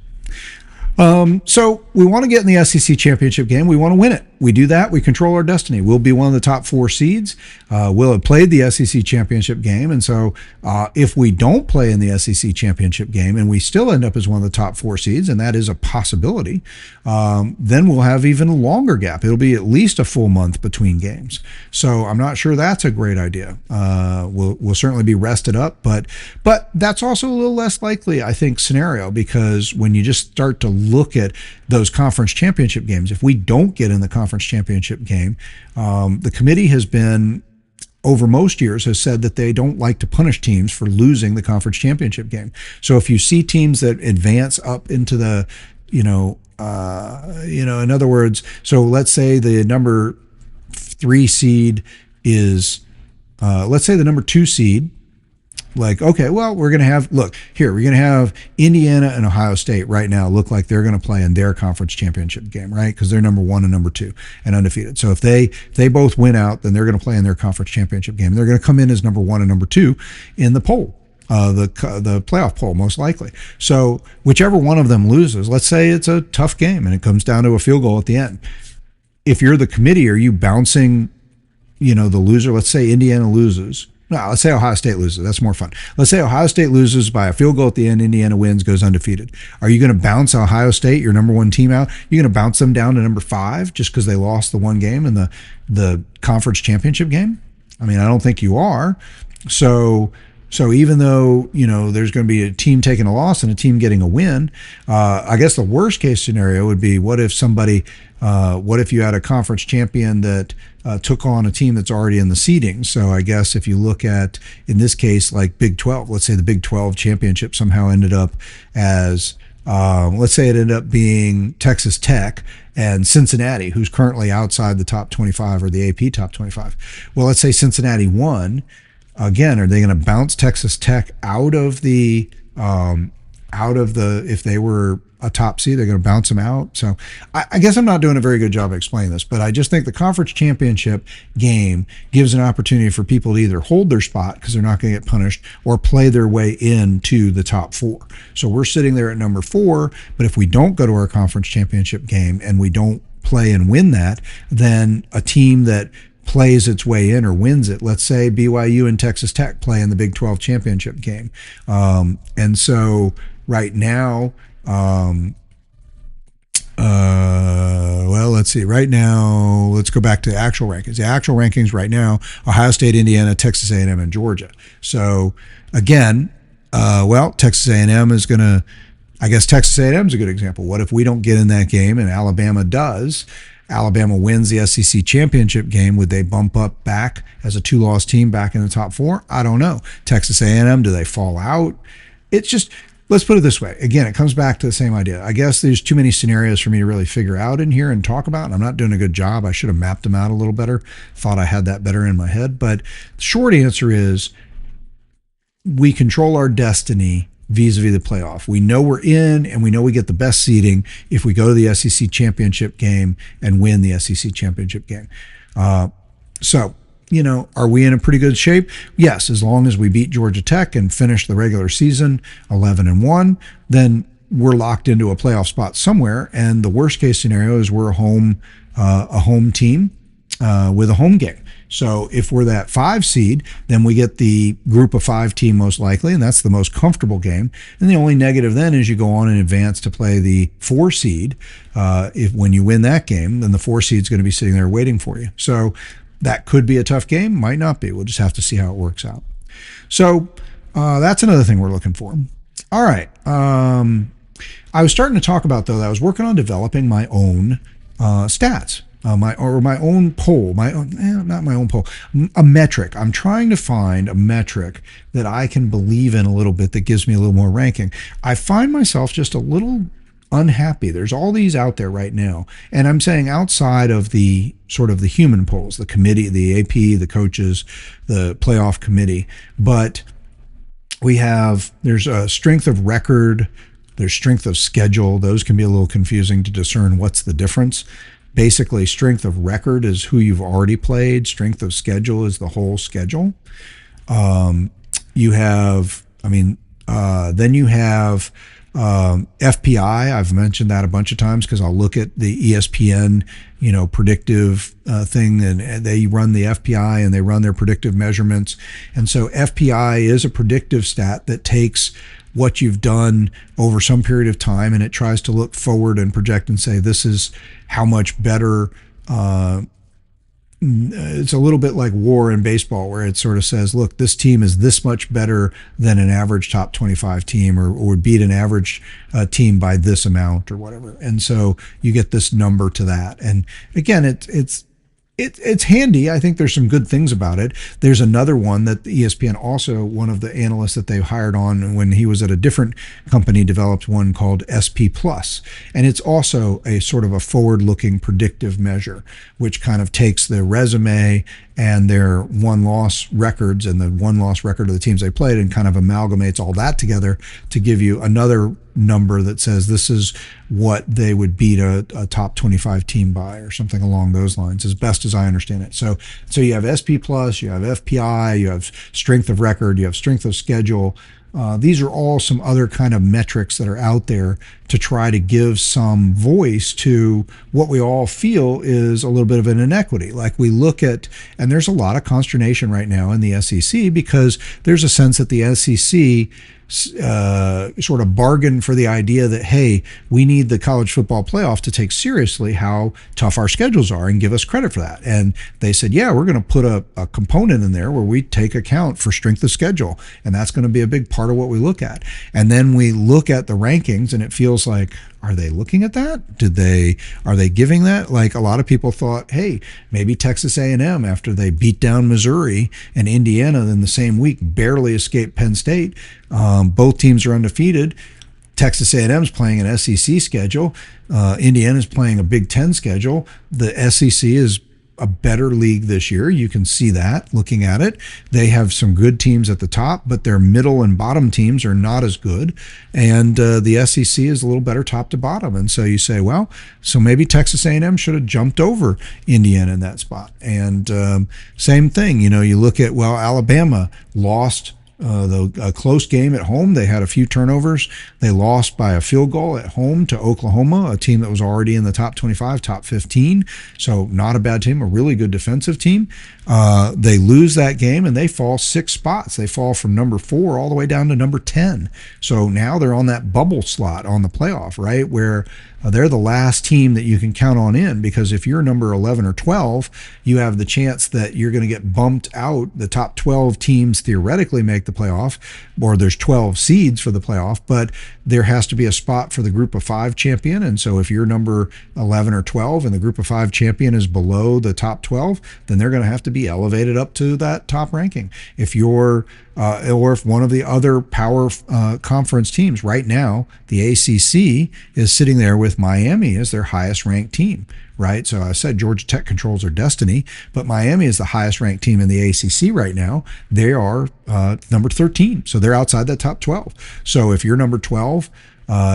So we want to get in the SEC championship game. We want to win it. We do that. We control our destiny. We'll be one of the top 4 seeds. We'll have played the SEC championship game. And so if we don't play in the SEC championship game and we still end up as one of the top 4 seeds, and that is a possibility, then we'll have even a longer gap. It'll be at least a full month between games. So I'm not sure that's a great idea. We'll certainly be rested up, but that's also a little less likely, I think, scenario, because when you just start to look at those conference championship games, if we don't get in the conference championship game, the committee has been, over most years, has said that they don't like to punish teams for losing the conference championship game. So if you see teams that advance up into the, in other words, so let's say the number 3 seed is, let's say the number 2 seed, like, okay, well, we're going to have Indiana and Ohio State right now look like they're going to play in their conference championship game, right? Because they're number 1 and number 2 and undefeated. So if they both win out, then they're going to play in their conference championship game. They're going to come in as number 1 and number 2 in the poll, the playoff poll, most likely. So whichever one of them loses, let's say it's a tough game and it comes down to a field goal at the end. If you're the committee, are you bouncing, the loser? Let's say Indiana loses. No, let's say Ohio State loses. That's more fun. Let's say Ohio State loses by a field goal at the end. Indiana wins, goes undefeated. Are you going to bounce Ohio State, your number 1 team, out? You're going to bounce them down to number 5 just because they lost the one game in the conference championship game? I mean, I don't think you are. So even though, there's going to be a team taking a loss and a team getting a win, I guess the worst case scenario would be what if you had a conference champion that took on a team that's already in the seeding? So I guess if you look at, in this case, like Big 12, let's say the Big 12 championship somehow ended up as, let's say it ended up being Texas Tech and Cincinnati, who's currently outside the top 25 or the AP top 25. Well, let's say Cincinnati won. Again, are they going to bounce Texas Tech out of the, if they were a top seed, they're going to bounce them out? So I guess I'm not doing a very good job of explaining this, but I just think the conference championship game gives an opportunity for people to either hold their spot because they're not going to get punished or play their way into the top 4. So we're sitting there at number 4, but if we don't go to our conference championship game and we don't play and win that, then a team that plays its way in or wins it, let's say BYU and Texas Tech play in the Big 12 championship game. And so right now, Well, let's see. Right now, let's go back to the actual rankings. The actual rankings right now: Ohio State, Indiana, Texas A&M, and Georgia. So again, Texas A&M is going to. I guess Texas A&M is a good example. What if we don't get in that game and Alabama does? Alabama wins the SEC championship game. Would they bump up back as a two-loss team back in the top four? I don't know. Texas A&M, do they fall out? It's just, let's put it this way. Again, it comes back to the same idea. I guess there's too many scenarios for me to really figure out in here and talk about, and I'm not doing a good job. I should have mapped them out a little better. Thought I had that better in my head. But the short answer is we control our destiny vis-a-vis the playoff. We know we're in, and we know we get the best seeding if we go to the SEC championship game and win the SEC championship game. So, are we in a pretty good shape? Yes, as long as we beat Georgia Tech and finish the regular season 11-1, then we're locked into a playoff spot somewhere. And the worst case scenario is we're a home team with a home game. So if we're that 5 seed, then we get the group of 5 team most likely, and that's the most comfortable game. And the only negative then is you go on in advance to play the 4 seed. If when you win that game, then the 4 seed is going to be sitting there waiting for you. So that could be a tough game, might not be. We'll just have to see how it works out. So that's another thing we're looking for. All right. I was starting to talk about, though, that I was working on developing my own stats. My own poll, not my own poll, a metric. I'm trying to find a metric that I can believe in a little bit that gives me a little more ranking. I find myself just a little unhappy. There's all these out there right now, and I'm saying outside of the sort of the human polls, the committee, the AP, the coaches, the playoff committee, but there's a strength of record, there's strength of schedule. Those can be a little confusing to discern what's the difference. Basically, strength of record is who you've already played. Strength of schedule is the whole schedule. Then you have FPI. I've mentioned that a bunch of times because I'll look at the ESPN, predictive thing, and they run the FPI and they run their predictive measurements. And so FPI is a predictive stat that takes what you've done over some period of time, and it tries to look forward and project and say, this is how much better. It's a little bit like WAR in baseball, where it sort of says, look, this team is this much better than an average top 25 team, or would beat an average team by this amount or whatever. And so you get this number to that. And again, it's handy. I think there's some good things about it. There's another one that the ESPN, also one of the analysts that they hired on when he was at a different company, developed one called SP Plus. And it's also a sort of a forward-looking predictive measure, which kind of takes their resume and their one-loss records and the one-loss record of the teams they played and kind of amalgamates all that together to give you another number that says this is what they would beat a top 25 team by, or something along those lines, as best as I understand it. So you have SP Plus, you have FPI, you have strength of record, you have strength of schedule. These are all some other kind of metrics that are out there to try to give some voice to what we all feel is a little bit of an inequity. Like we look at, and there's a lot of consternation right now in the SEC because there's a sense that the SEC sort of bargain for the idea that, hey, we need the college football playoff to take seriously how tough our schedules are and give us credit for that. And they said, yeah, we're going to put a component in there where we take account for strength of schedule. And that's going to be a big part of what we look at. And then we look at the rankings and it feels like, are they looking at that? Are they giving that? Like a lot of people thought, hey, maybe Texas A&M, after they beat down Missouri and Indiana in the same week, barely escaped Penn State. Both teams are undefeated. Texas A&M's playing an SEC schedule. Indiana's playing a Big Ten schedule. The SEC is a better league this year. You can see that looking at it. They have some good teams at the top, but their middle and bottom teams are not as good. And the SEC is a little better top to bottom. And so you say, well, so maybe Texas A&M should have jumped over Indiana in that spot. And same thing, you look at, well, Alabama lost a close game at home. They had a few turnovers. They lost by a field goal at home to Oklahoma, a team that was already in the top 25, top 15. So not a bad team, a really good defensive team. They lose that game and they fall 6 spots. They fall from number 4 all the way down to number 10. So now they're on that bubble slot on the playoff, right? Where they're the last team that you can count on in, because if you're number 11 or 12, you have the chance that you're going to get bumped out. The top 12 teams theoretically make the playoff, or there's 12 seeds for the playoff, but there has to be a spot for the group of 5 champion. And so if you're number 11 or 12 and the group of 5 champion is below the top 12, then they're going to have to be elevated up to that top ranking. If you're or if one of the other power conference teams right now, the ACC, is sitting there with Miami as their highest ranked team, right? So I said Georgia Tech controls their destiny, but Miami is the highest ranked team in the ACC right now. They are number 13, so they're outside that top 12. So if you're number 12,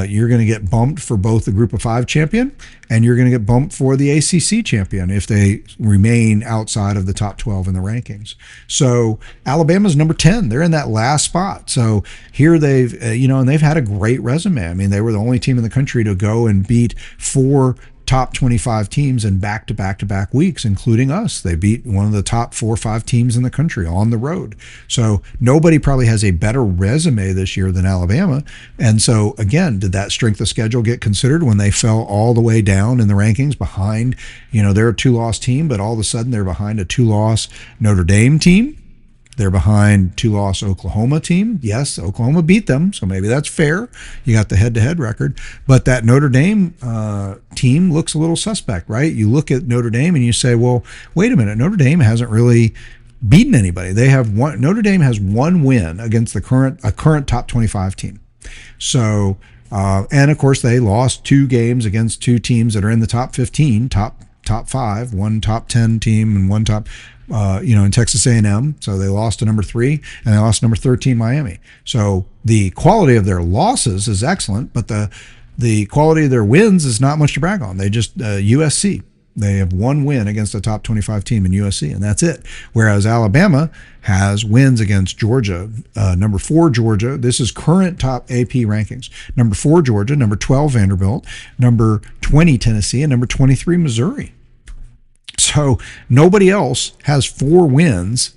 you're going to get bumped for both the group of 5 champion, and you're going to get bumped for the ACC champion if they remain outside of the top 12 in the rankings. So Alabama's number 10. They're in that last spot. So here they've, and they've had a great resume. I mean, they were the only team in the country to go and beat 4 top 25 teams in back-to-back-to-back weeks, including us. They beat one of the top 4 or 5 teams in the country on the road. So nobody probably has a better resume this year than Alabama. And so, again, did that strength of schedule get considered when they fell all the way down in the rankings behind, they're a 2-loss team, but all of a sudden they're behind a 2-loss Notre Dame team? They're behind 2-loss Oklahoma team. Yes, Oklahoma beat them, so maybe that's fair. You got the head-to-head record. But that Notre Dame team looks a little suspect, right? You look at Notre Dame and you say, well, wait a minute. Notre Dame hasn't really beaten anybody. Notre Dame has one win against a current top 25 team. So, and of course, they lost 2 games against 2 teams that are in the top 15, top 5, one top 10 team and one top in Texas A&M. So they lost to number 3, and they lost to number 13 Miami. So the quality of their losses is excellent, but the quality of their wins is not much to brag on. They just USC. They have 1 win against a top 25 team in USC, and that's it. Whereas Alabama has wins against Georgia, number 4 Georgia. This is current top AP rankings. Number 4 Georgia, number 12 Vanderbilt, number 20 Tennessee, and number 23 Missouri. So nobody else has 4 wins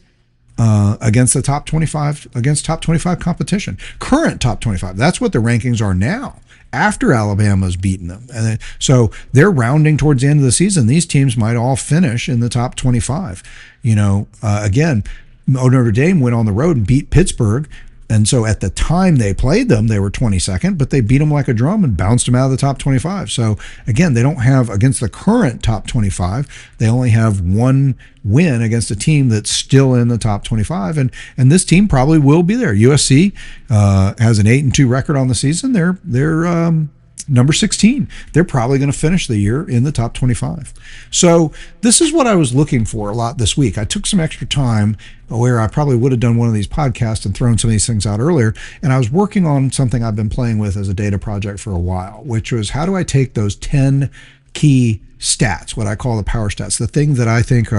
against the top 25, against top 25 competition. Current top 25. That's what the rankings are now, after Alabama's beaten them. And so they're rounding towards the end of the season. These teams might all finish in the top 25. Again, Notre Dame went on the road and beat Pittsburgh. And so at the time they played them, they were 22nd, but they beat them like a drum and bounced them out of the top 25. So again, they don't have, against the current top 25, they only have 1 win against a team that's still in the top 25. And this team probably will be there. USC has an 8-2 record on the season. They're number 16. They're probably going to finish the year in the top 25. So this is what I was looking for a lot this week. I took some extra time where I probably would have done one of these podcasts and thrown some of these things out earlier. And I was working on something I've been playing with as a data project for a while, which was, how do I take those 10 key stats, what I call the power stats, the things that I think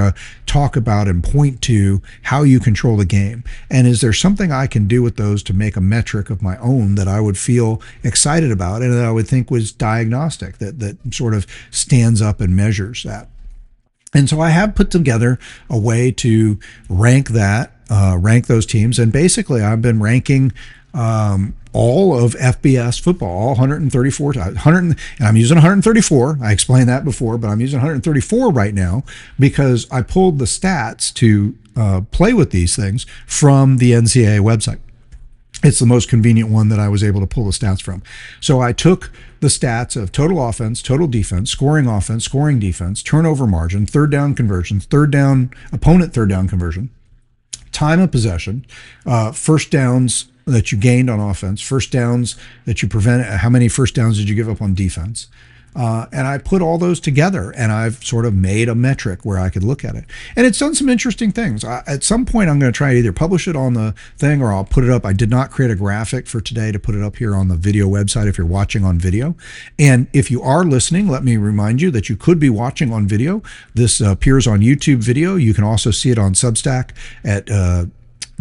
talk about and point to how you control the game. And is there something I can do with those to make a metric of my own that I would feel excited about and that I would think was diagnostic, that sort of stands up and measures that? And so I have put together a way to rank those teams. And basically I've been ranking all of FBS football, all 134, and I'm using 134. I explained that before, but I'm using 134 right now because I pulled the stats to play with these things from the NCAA website. It's the most convenient one that I was able to pull the stats from. So I took the stats of total offense, total defense, scoring offense, scoring defense, turnover margin, third down conversions, opponent third down conversion, time of possession, first downs that you gained on offense, first downs that you prevented, how many first downs did you give up on defense? And I put all those together, and I've sort of made a metric where I could look at it. And it's done some interesting things. At some point, I'm going to try to either publish it on the thing or I'll put it up. I did not create a graphic for today to put it up here on the video website if you're watching on video. And if you are listening, let me remind you that you could be watching on video. This appears on YouTube video. You can also see it on Substack at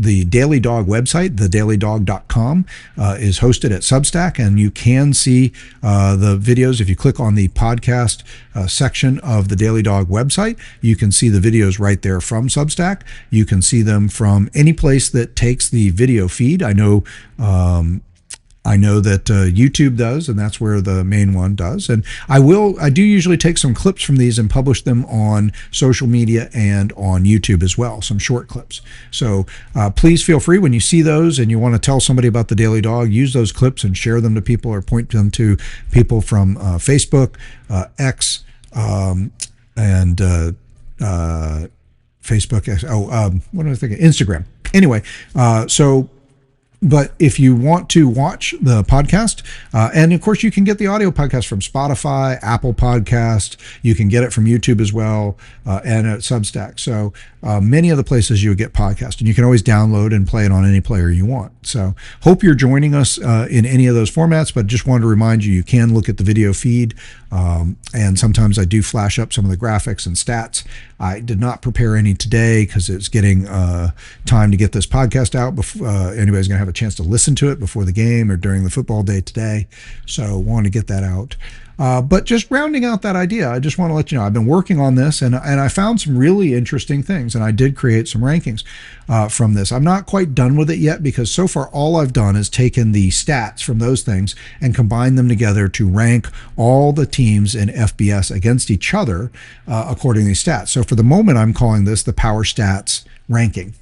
the Daily Dawg website, thedailydawg.com, is hosted at Substack, and you can see the videos. If you click on the podcast section of the Daily Dawg website, you can see the videos right there from Substack. You can see them from any place that takes the video feed. I know I know that YouTube does, and that's where the main one does. And I do usually take some clips from these and publish them on social media and on YouTube as well, some short clips. So please feel free when you see those and you want to tell somebody about the Daily Dawg, use those clips and share them to people or point them to people from Facebook, X, and Facebook. What am I thinking? Instagram. Anyway, but if you want to watch the podcast, and of course you can get the audio podcast from Spotify, Apple Podcast, you can get it from YouTube as well, and at Substack. So many of the places you would get podcasts, and you can always download and play it on any player you want. So hope you're joining us in any of those formats, but just wanted to remind you, you can look at the video feed, and sometimes I do flash up some of the graphics and stats. I did not prepare any today because it's getting time to get this podcast out before anybody's going to have a chance to listen to it before the game or during the football day today. So wanted to get that out. But just rounding out that idea, I just want to let you know, I've been working on this and I found some really interesting things, and I did create some rankings from this. I'm not quite done with it yet because so far all I've done is taken the stats from those things and combined them together to rank all the teams in FBS against each other according to these stats. So for the moment, I'm calling this the Power Stats ranking,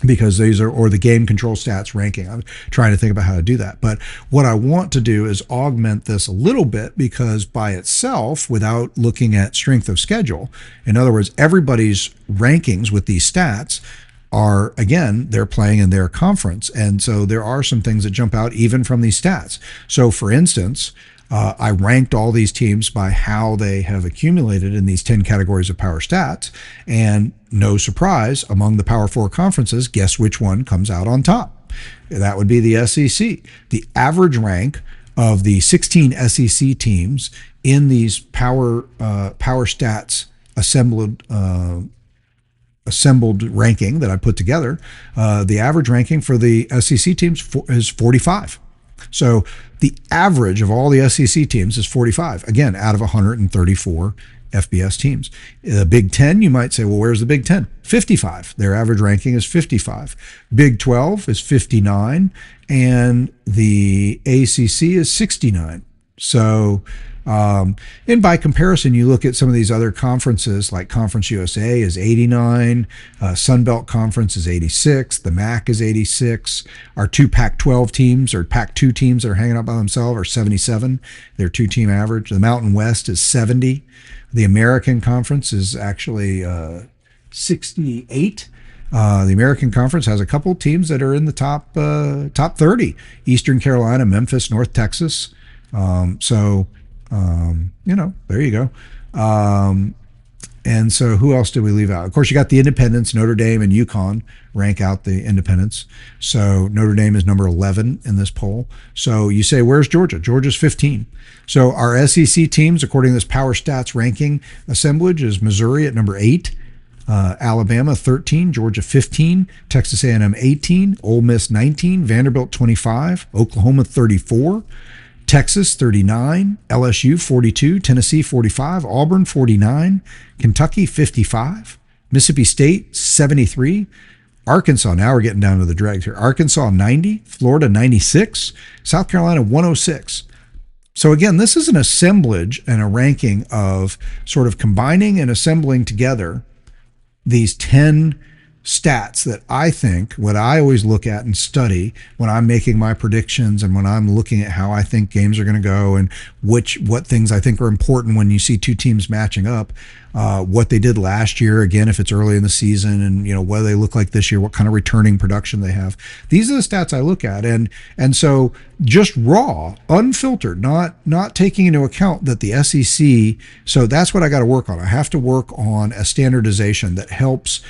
because these are, or the game control stats ranking. I'm trying to think about how to do that. But what I want to do is augment this a little bit, because by itself, without looking at strength of schedule, in other words, everybody's rankings with these stats are, again, they're playing in their conference. And so there are some things that jump out even from these stats. So for instance, I ranked all these teams by how they have accumulated in these 10 categories of power stats. And no surprise, among the Power Four conferences, guess which one comes out on top? That would be the SEC. The average rank of the 16 SEC teams in these power stats assembled ranking that I put together, the average ranking for the SEC teams is 45. So the average of all the SEC teams is 45, again, out of 134 FBS teams. The Big Ten, you might say, well, where's the Big Ten? 55. Their average ranking is 55. Big 12 is 59, and the ACC is 69. So, and by comparison, you look at some of these other conferences, like Conference USA is 89, Sun Belt Conference is 86, the MAC is 86, our two Pac-12 teams or Pac-2 teams that are hanging out by themselves are 77, their two-team average. The Mountain West is 70. The American Conference is actually 68. The American Conference has a couple teams that are in the top 30. Eastern Carolina, Memphis, North Texas. There you go. And so who else did we leave out? Of course, you got the independents, Notre Dame and UConn rank out the independents. So Notre Dame is number 11 in this poll. So you say, where's Georgia? Georgia's 15. So our SEC teams, according to this Power Stats ranking assemblage, is Missouri at number 8, Alabama 13, Georgia 15, Texas A&M 18, Ole Miss 19, Vanderbilt 25, Oklahoma 34, Texas 39, LSU 42, Tennessee 45, Auburn 49, Kentucky 55, Mississippi State 73, Arkansas, now we're getting down to the dregs here, Arkansas 90, Florida 96, South Carolina 106. So again, this is an assemblage and a ranking of sort of combining and assembling together these 10 stats that I think, what I always look at and study when I'm making my predictions and when I'm looking at how I think games are going to go and what things I think are important when you see two teams matching up, what they did last year, again, if it's early in the season, and what do they look like this year, what kind of returning production they have. These are the stats I look at, and so just raw, unfiltered, not taking into account that the SEC. So that's what I got to work on. I have to work on a standardization that helps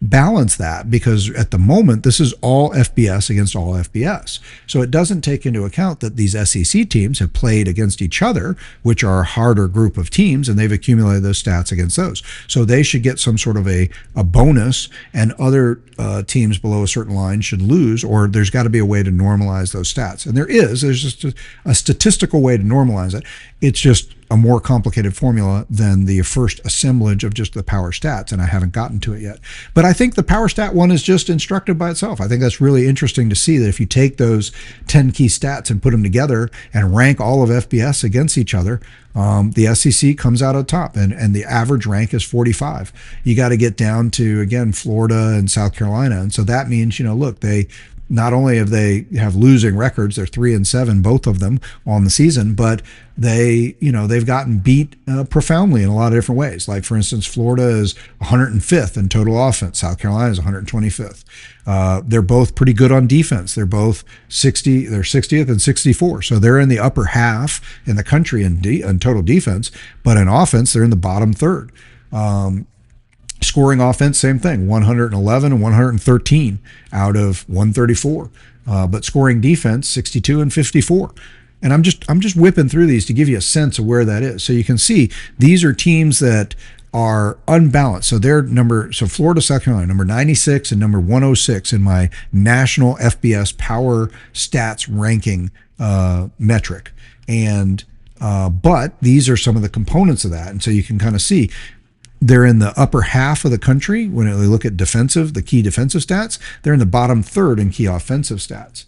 balance that, because at the moment this is all FBS against all FBS, so it doesn't take into account that these SEC teams have played against each other, which are a harder group of teams, and they've accumulated those stats against those, so they should get some sort of a bonus, and other teams below a certain line should lose, or there's got to be a way to normalize those stats, and there's just a statistical way to normalize it. It's just a more complicated formula than the first assemblage of just the power stats, and I haven't gotten to it yet. But I think the power stat one is just instructive by itself. I think that's really interesting to see that if you take those 10 key stats and put them together and rank all of FBS against each other, the SEC comes out on top, and the average rank is 45. You got to get down to, again, Florida and South Carolina, and so that means, look, they not only have losing records, they're 3-7, both of them on the season, but they've gotten beat profoundly in a lot of different ways. Like, for instance, Florida is 105th in total offense. South Carolina is 125th. They're both pretty good on defense. They're both 60. They're 60th and 64. So they're in the upper half in the country in total defense, but in offense, they're in the bottom third. Scoring offense, same thing, 111 and 113 out of 134. But scoring defense, 62 and 54. And I'm just whipping through these to give you a sense of where that is. So you can see these are teams that are unbalanced. So so Florida, South Carolina, number 96 and number 106 in my national FBS power stats ranking metric. And but these are some of the components of that. And so you can kind of see they're in the upper half of the country when they look at the key defensive stats. They're in the bottom third in key offensive stats.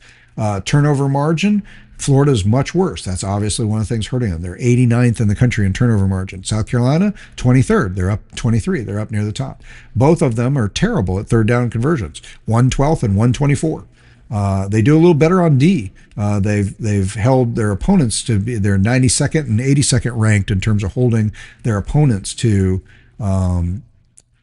Turnover margin, Florida is much worse. That's obviously one of the things hurting them. They're 89th in the country in turnover margin. South Carolina, 23rd. They're up 23. They're up near the top. Both of them are terrible at third down conversions, 112th and 124. They do a little better on D. They've held their opponents to be, they're 92nd and 82nd ranked in terms of holding their opponents to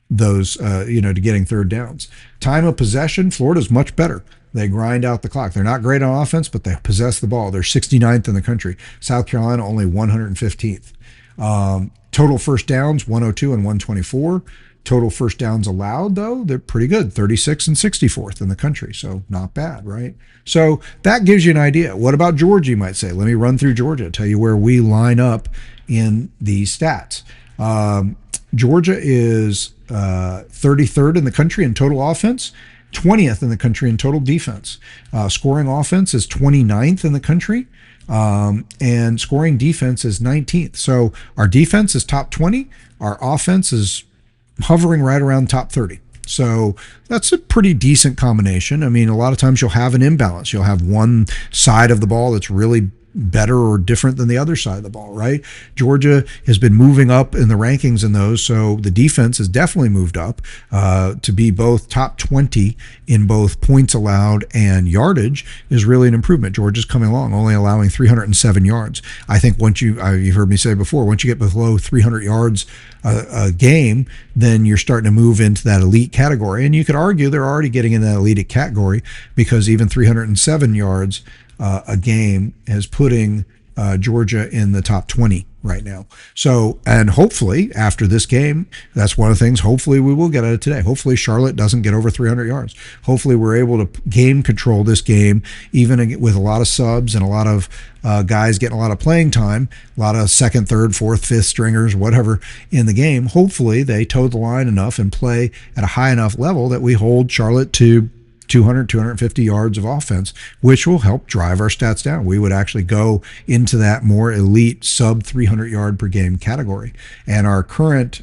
those, to getting third downs. Time of possession, Florida's much better. They grind out the clock. They're not great on offense, but they possess the ball. They're 69th in the country. South Carolina, only 115th. Total first downs, 102 and 124. Total first downs allowed, though, they're pretty good, 36 and 64th in the country. So not bad, right? So that gives you an idea. What about Georgia, you might say? Let me run through Georgia, tell you where we line up in these stats. Georgia is 33rd in the country in total offense, 20th in the country in total defense. Scoring offense is 29th in the country, and scoring defense is 19th. So our defense is top 20. Our offense is hovering right around top 30. So that's a pretty decent combination. I mean, a lot of times you'll have an imbalance. You'll have one side of the ball that's really better or different than the other side of the ball, right? Georgia has been moving up in the rankings in those, so the defense has definitely moved up to be both top 20 in both points allowed and yardage is really an improvement. Georgia's coming along, only allowing 307 yards. I think once you've heard me say before, once you get below 300 yards a game, then you're starting to move into that elite category. And you could argue they're already getting in that elite category because even 307 yards a game is putting Georgia in the top 20 right now. So, and hopefully after this game, that's one of the things, hopefully we will get at it today. Hopefully Charlotte doesn't get over 300 yards. Hopefully we're able to game control this game, even with a lot of subs and a lot of guys getting a lot of playing time, a lot of second, third, fourth, fifth stringers, whatever in the game. Hopefully they toe the line enough and play at a high enough level that we hold Charlotte to 200, 250 yards of offense, which will help drive our stats down. We would actually go into that more elite sub 300 yard per game category. And our current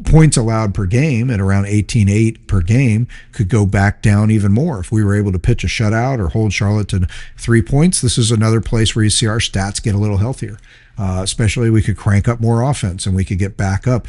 points allowed per game at around 18.8 per game could go back down even more. If we were able to pitch a shutout or hold Charlotte to 3 points, this is another place where you see our stats get a little healthier. Especially we could crank up more offense and we could get back up.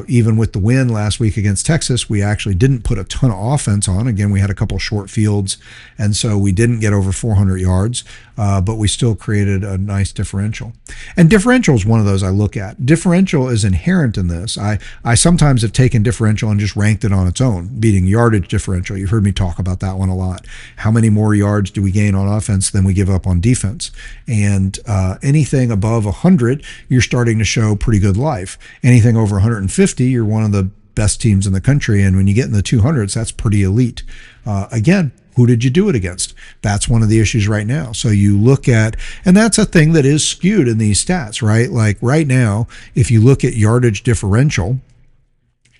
Even with the win last week against Texas, we actually didn't put a ton of offense on. Again, we had a couple short fields, and so we didn't get over 400 yards, but we still created a nice differential. And differential is one of those I look at. Differential is inherent in this. I sometimes have taken differential and just ranked it on its own, beating yardage differential. You've heard me talk about that one a lot. How many more yards do we gain on offense than we give up on defense? And anything above 100, you're starting to show pretty good life. Anything over 150, you're one of the best teams in the country. And when you get in the 200s, that's pretty elite. Again, who did you do it against? That's one of the issues right now. So you look at, and that's a thing that is skewed in these stats, right? Like right now, if you look at yardage differential,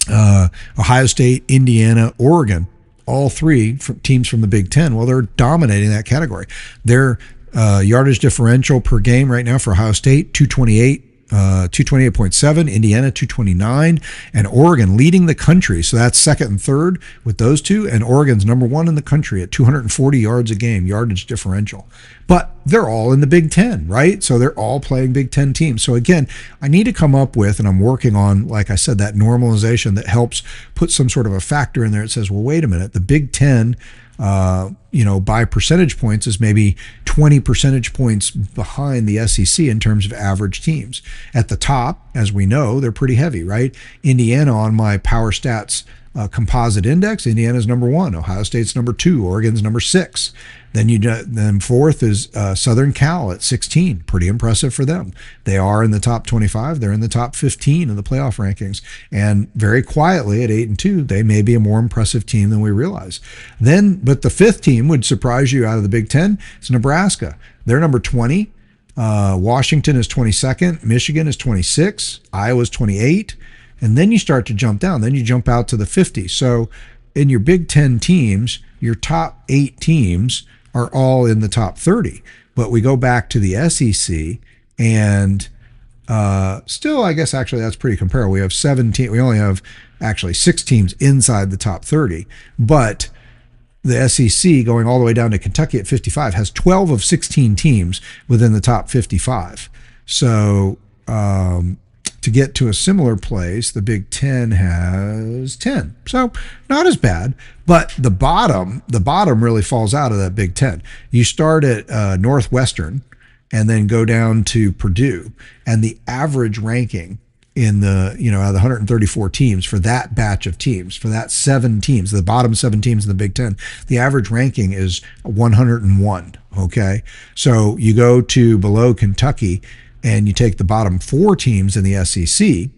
Ohio State, Indiana, Oregon, all three teams from the Big Ten, well, they're dominating that category. They're Yardage differential per game right now for Ohio State, 228. 228.7, Indiana 229, and Oregon leading the country. So that's second and third with those two, and Oregon's number one in the country at 240 yards a game, yardage differential. But they're all in the Big Ten, right? So they're all playing Big Ten teams. So again, I need to come up with, and I'm working on, like I said, that normalization that helps put some sort of a factor in there. It says, well, wait a minute, the Big Ten by percentage points is maybe 20 percentage points behind the SEC in terms of average teams. At the top, as we know, they're pretty heavy, right? Indiana on my Power Stats composite index, Indiana's number one, Ohio State's number two, Oregon's number six. Then fourth is Southern Cal at 16. Pretty impressive for them. They are in the top 25. They're in the top 15 in the playoff rankings. And very quietly at 8-2, they may be a more impressive team than we realize. But the fifth team would surprise you out of the Big Ten. It's Nebraska. They're number 20. Washington is 22nd. Michigan is 26. Iowa's 28. And then you start to jump down. Then you jump out to the 50. So in your Big Ten teams, your top 8 teams are all in the top 30. But we go back to the SEC, and still, I guess actually that's pretty comparable. We have 17. We only have actually 6 teams inside the top 30. But the SEC, going all the way down to Kentucky at 55, has 12 of 16 teams within the top 55. So to get to a similar place, the Big Ten has 10. So not as bad, but the bottom really falls out of that Big Ten. You start at Northwestern and then go down to Purdue, and the average ranking in the, out of the 134 teams for that batch of teams, for that 7 teams, the bottom 7 teams in the Big Ten, the average ranking is 101. Okay. So you go to below Kentucky, and you take the bottom 4 teams in the SEC.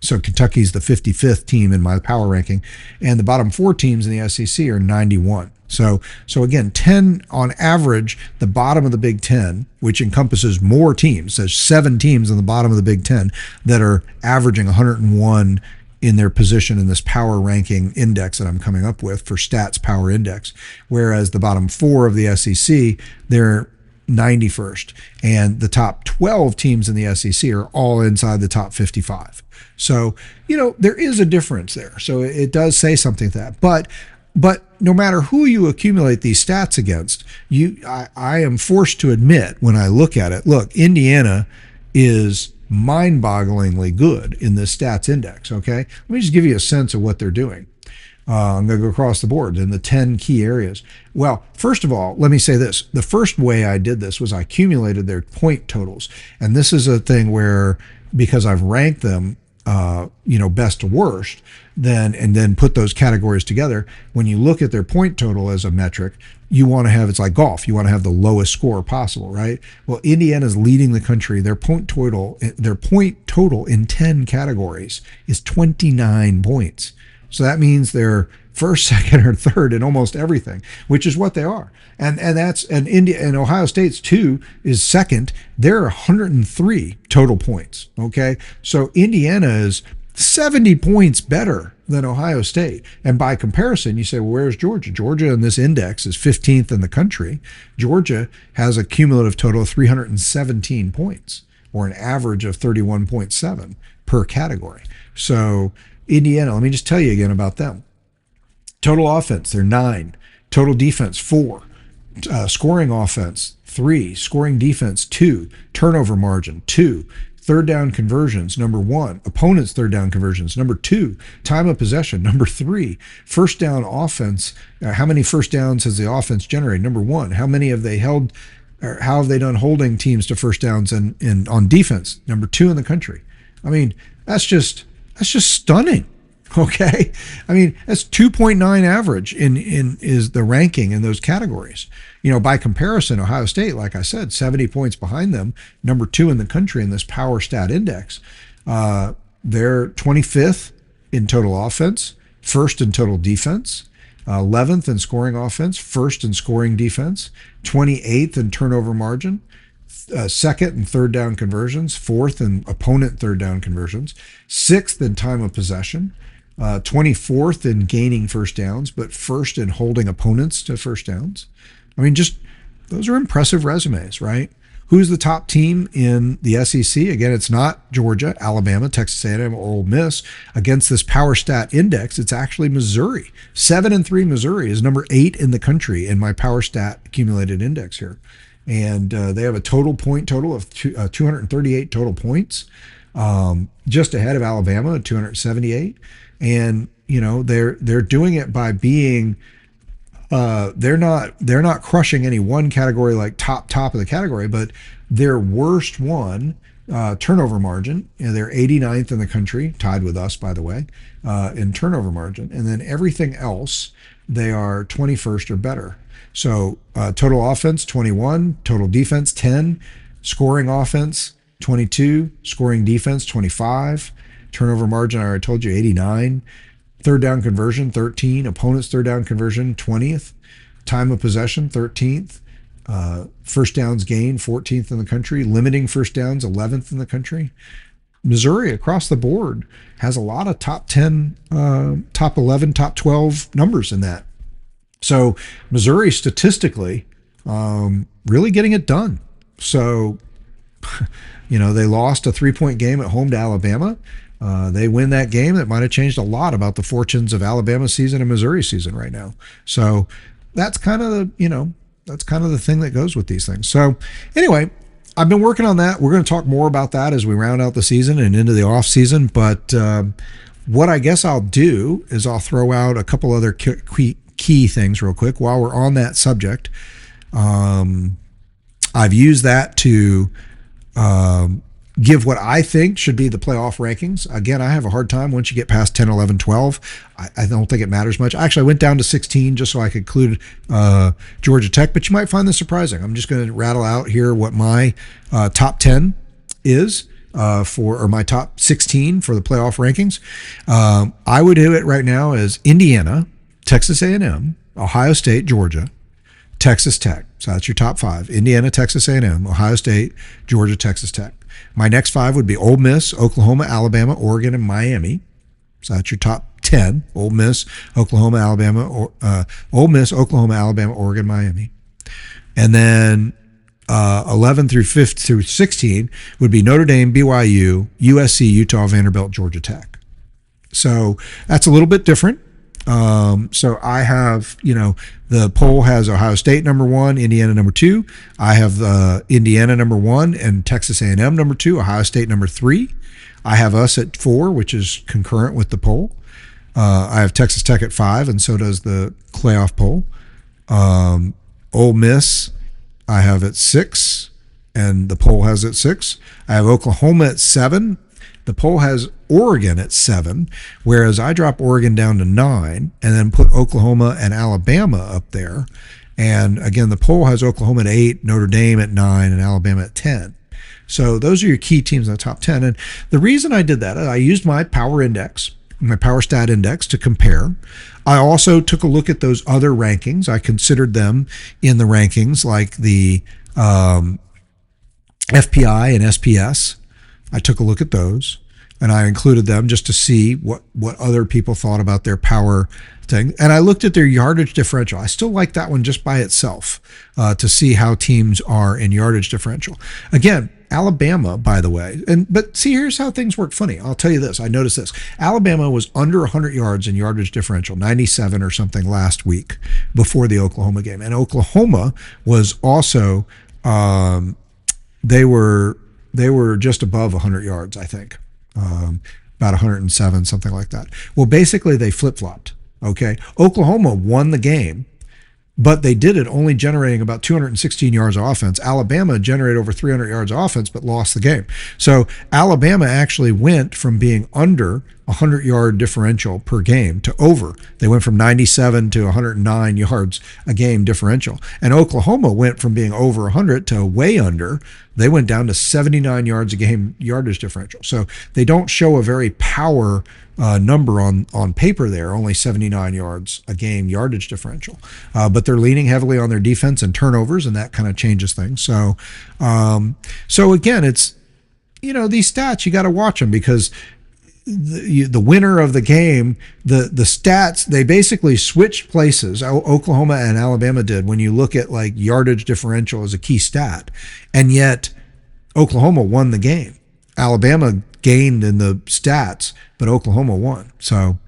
So Kentucky's the 55th team in my power ranking, and the bottom 4 teams in the SEC are 91. So again, 10 on average, the bottom of the Big Ten, which encompasses more teams. There's 7 teams in the bottom of the Big Ten that are averaging 101 in their position in this power ranking index that I'm coming up with for Stats Power Index. Whereas the bottom 4 of the SEC, they're 91st, and the top 12 teams in the SEC are all inside the top 55. So, there is a difference there. So it does say something to that. But no matter who you accumulate these stats against, I am forced to admit when I look at it, look, Indiana is mind-bogglingly good in this stats index, okay? Let me just give you a sense of what they're doing. I'm going to go across the board in the 10 key areas. Well, first of all, let me say this. The first way I did this was I accumulated their point totals. And this is a thing where, because I've ranked them, best to worst, and then put those categories together, when you look at their point total as a metric, you want to have, it's like golf, you want to have the lowest score possible, right? Well, Indiana's leading the country. Their point total in 10 categories is 29 points. So that means they're first, second, or third in almost everything, which is what they are. And Ohio State's 2 is second. They're 103 total points. Okay. So Indiana is 70 points better than Ohio State. And by comparison, you say, well, where's Georgia? Georgia in this index is 15th in the country. Georgia has a cumulative total of 317 points, or an average of 31.7 per category. So Indiana, let me just tell you again about them. Total offense, they're 9. Total defense, 4. Scoring offense, 3. Scoring defense, 2. Turnover margin, 2. Third down conversions, number 1. Opponents' third down conversions, number 2. Time of possession, number 3. First down offense, how many first downs has the offense generated? Number 1. How many have they held, or how have they done holding teams to first downs on defense? Number 2 in the country. I mean, that's just stunning. Okay. I mean, that's 2.9 average is the ranking in those categories. By comparison, Ohio State, like I said, 70 points behind them, number 2 in the country in this power stat index. They're 25th in total offense, 1st in total defense, 11th in scoring offense, 1st in scoring defense, 28th in turnover margin, 2nd and third down conversions, 4th in opponent third down conversions, 6th in time of possession, 24th in gaining first downs, but 1st in holding opponents to first downs. I mean, just those are impressive resumes, right? Who's the top team in the SEC? Again, it's not Georgia, Alabama, Texas A&M, or Ole Miss. Against this Power Stat Index, it's actually Missouri. 7-3 Missouri is number 8 in the country in my Power Stat accumulated index here, and they have a total of 238 total points, just ahead of Alabama at 278. And they're doing it by being they're not crushing any one category like top of the category, but their worst one, turnover margin, they're 89th in the country, tied with us, by the way, in turnover margin. And then everything else, they are 21st or better. So total offense, 21, total defense, 10, scoring offense, 22, scoring defense, 25, turnover margin, I already told you, 89. Third down conversion, 13. Opponent's third down conversion, 20th. Time of possession, 13th. First downs gained, 14th in the country. Limiting first downs, 11th in the country. Missouri, across the board, has a lot of top 10, top 11, top 12 numbers in that. So Missouri, statistically, really getting it done. So, they lost a 3-point game at home to Alabama. They win that game. That might have changed a lot about the fortunes of Alabama's season and Missouri's season right now. So that's kind of the thing that goes with these things. So anyway, I've been working on that. We're going to talk more about that as we round out the season and into the off season. But what I guess I'll do is I'll throw out a couple other key things real quick while we're on that subject. I've used that to give what I think should be the playoff rankings. Again, I have a hard time once you get past 10, 11, 12. I don't think it matters much. Actually, I went down to 16 just so I could include Georgia Tech, but you might find this surprising. I'm just going to rattle out here what my top 10 is or my top 16 for the playoff rankings. I would do it right now as Indiana, Texas A&M, Ohio State, Georgia, Texas Tech. So that's your top 5. Indiana, Texas A&M, Ohio State, Georgia, Texas Tech. My next 5 would be Ole Miss, Oklahoma, Alabama, Oregon, and Miami. So that's your top 10. Ole Miss, Oklahoma, Alabama, Oregon, Miami. And then 11 through 16 would be Notre Dame, BYU, USC, Utah, Vanderbilt, Georgia Tech. So that's a little bit different. So I have, the poll has Ohio State number 1, Indiana number 2. I have Indiana number 1 and Texas A&M number 2, Ohio State number 3. I have us at 4, which is concurrent with the poll. I have Texas Tech at 5, and so does the playoff poll. Ole Miss, I have at 6, and the poll has at 6. I have Oklahoma at 7. The poll has Oregon at 7, whereas I drop Oregon down to 9 and then put Oklahoma and Alabama up there. And again, the poll has Oklahoma at 8, Notre Dame at 9, and Alabama at 10. So those are your key teams in the top 10. And the reason I did that, I used my power index, my power stat index, to compare. I also took a look at those other rankings. I considered them in the rankings, like the FPI and SPS. I took a look at those, and I included them just to see what other people thought about their power thing. And I looked at their yardage differential. I still like that one just by itself, to see how teams are in yardage differential. Again, Alabama, by the way, but see, here's how things work funny. I'll tell you this. I noticed this. Alabama was under 100 yards in yardage differential, 97 or something last week before the Oklahoma game. And Oklahoma was also, they were just above 100 yards, I think, about 107, something like that. Well, basically, they flip-flopped, okay? Oklahoma won the game, but they did it only generating about 216 yards of offense. Alabama generated over 300 yards of offense, but lost the game. So Alabama actually went from being under 100-yard differential per game to over. They went from 97 to 109 yards a game differential. And Oklahoma went from being over 100 to way under. They went down to 79 yards a game yardage differential. So they don't show a very power number on paper there, only 79 yards a game yardage differential. But they're leaning heavily on their defense and turnovers, and that kind of changes things. So again, it's, these stats, you got to watch them, because the winner of the game, the stats, they basically switched places. Oklahoma and Alabama did when you look at like yardage differential as a key stat, and yet Oklahoma won the game. Alabama gained in the stats, but Oklahoma won. So,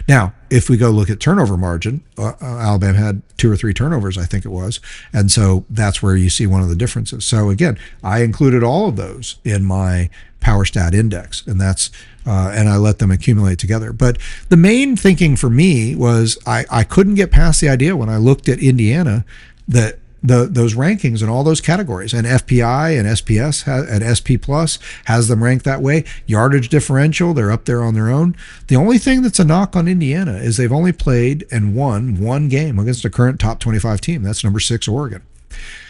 now if we go look at turnover margin, Alabama had 2 or 3 turnovers, I think it was. And so that's where you see one of the differences. So again, I included all of those in my power stat index, and and I let them accumulate together. But the main thinking for me was I couldn't get past the idea when I looked at Indiana that those rankings in all those categories, and FPI and SPS and SP Plus has them ranked that way. Yardage differential, they're up there on their own. The only thing that's a knock on Indiana is they've only played and won one game against a current top 25 team. That's number 6 Oregon.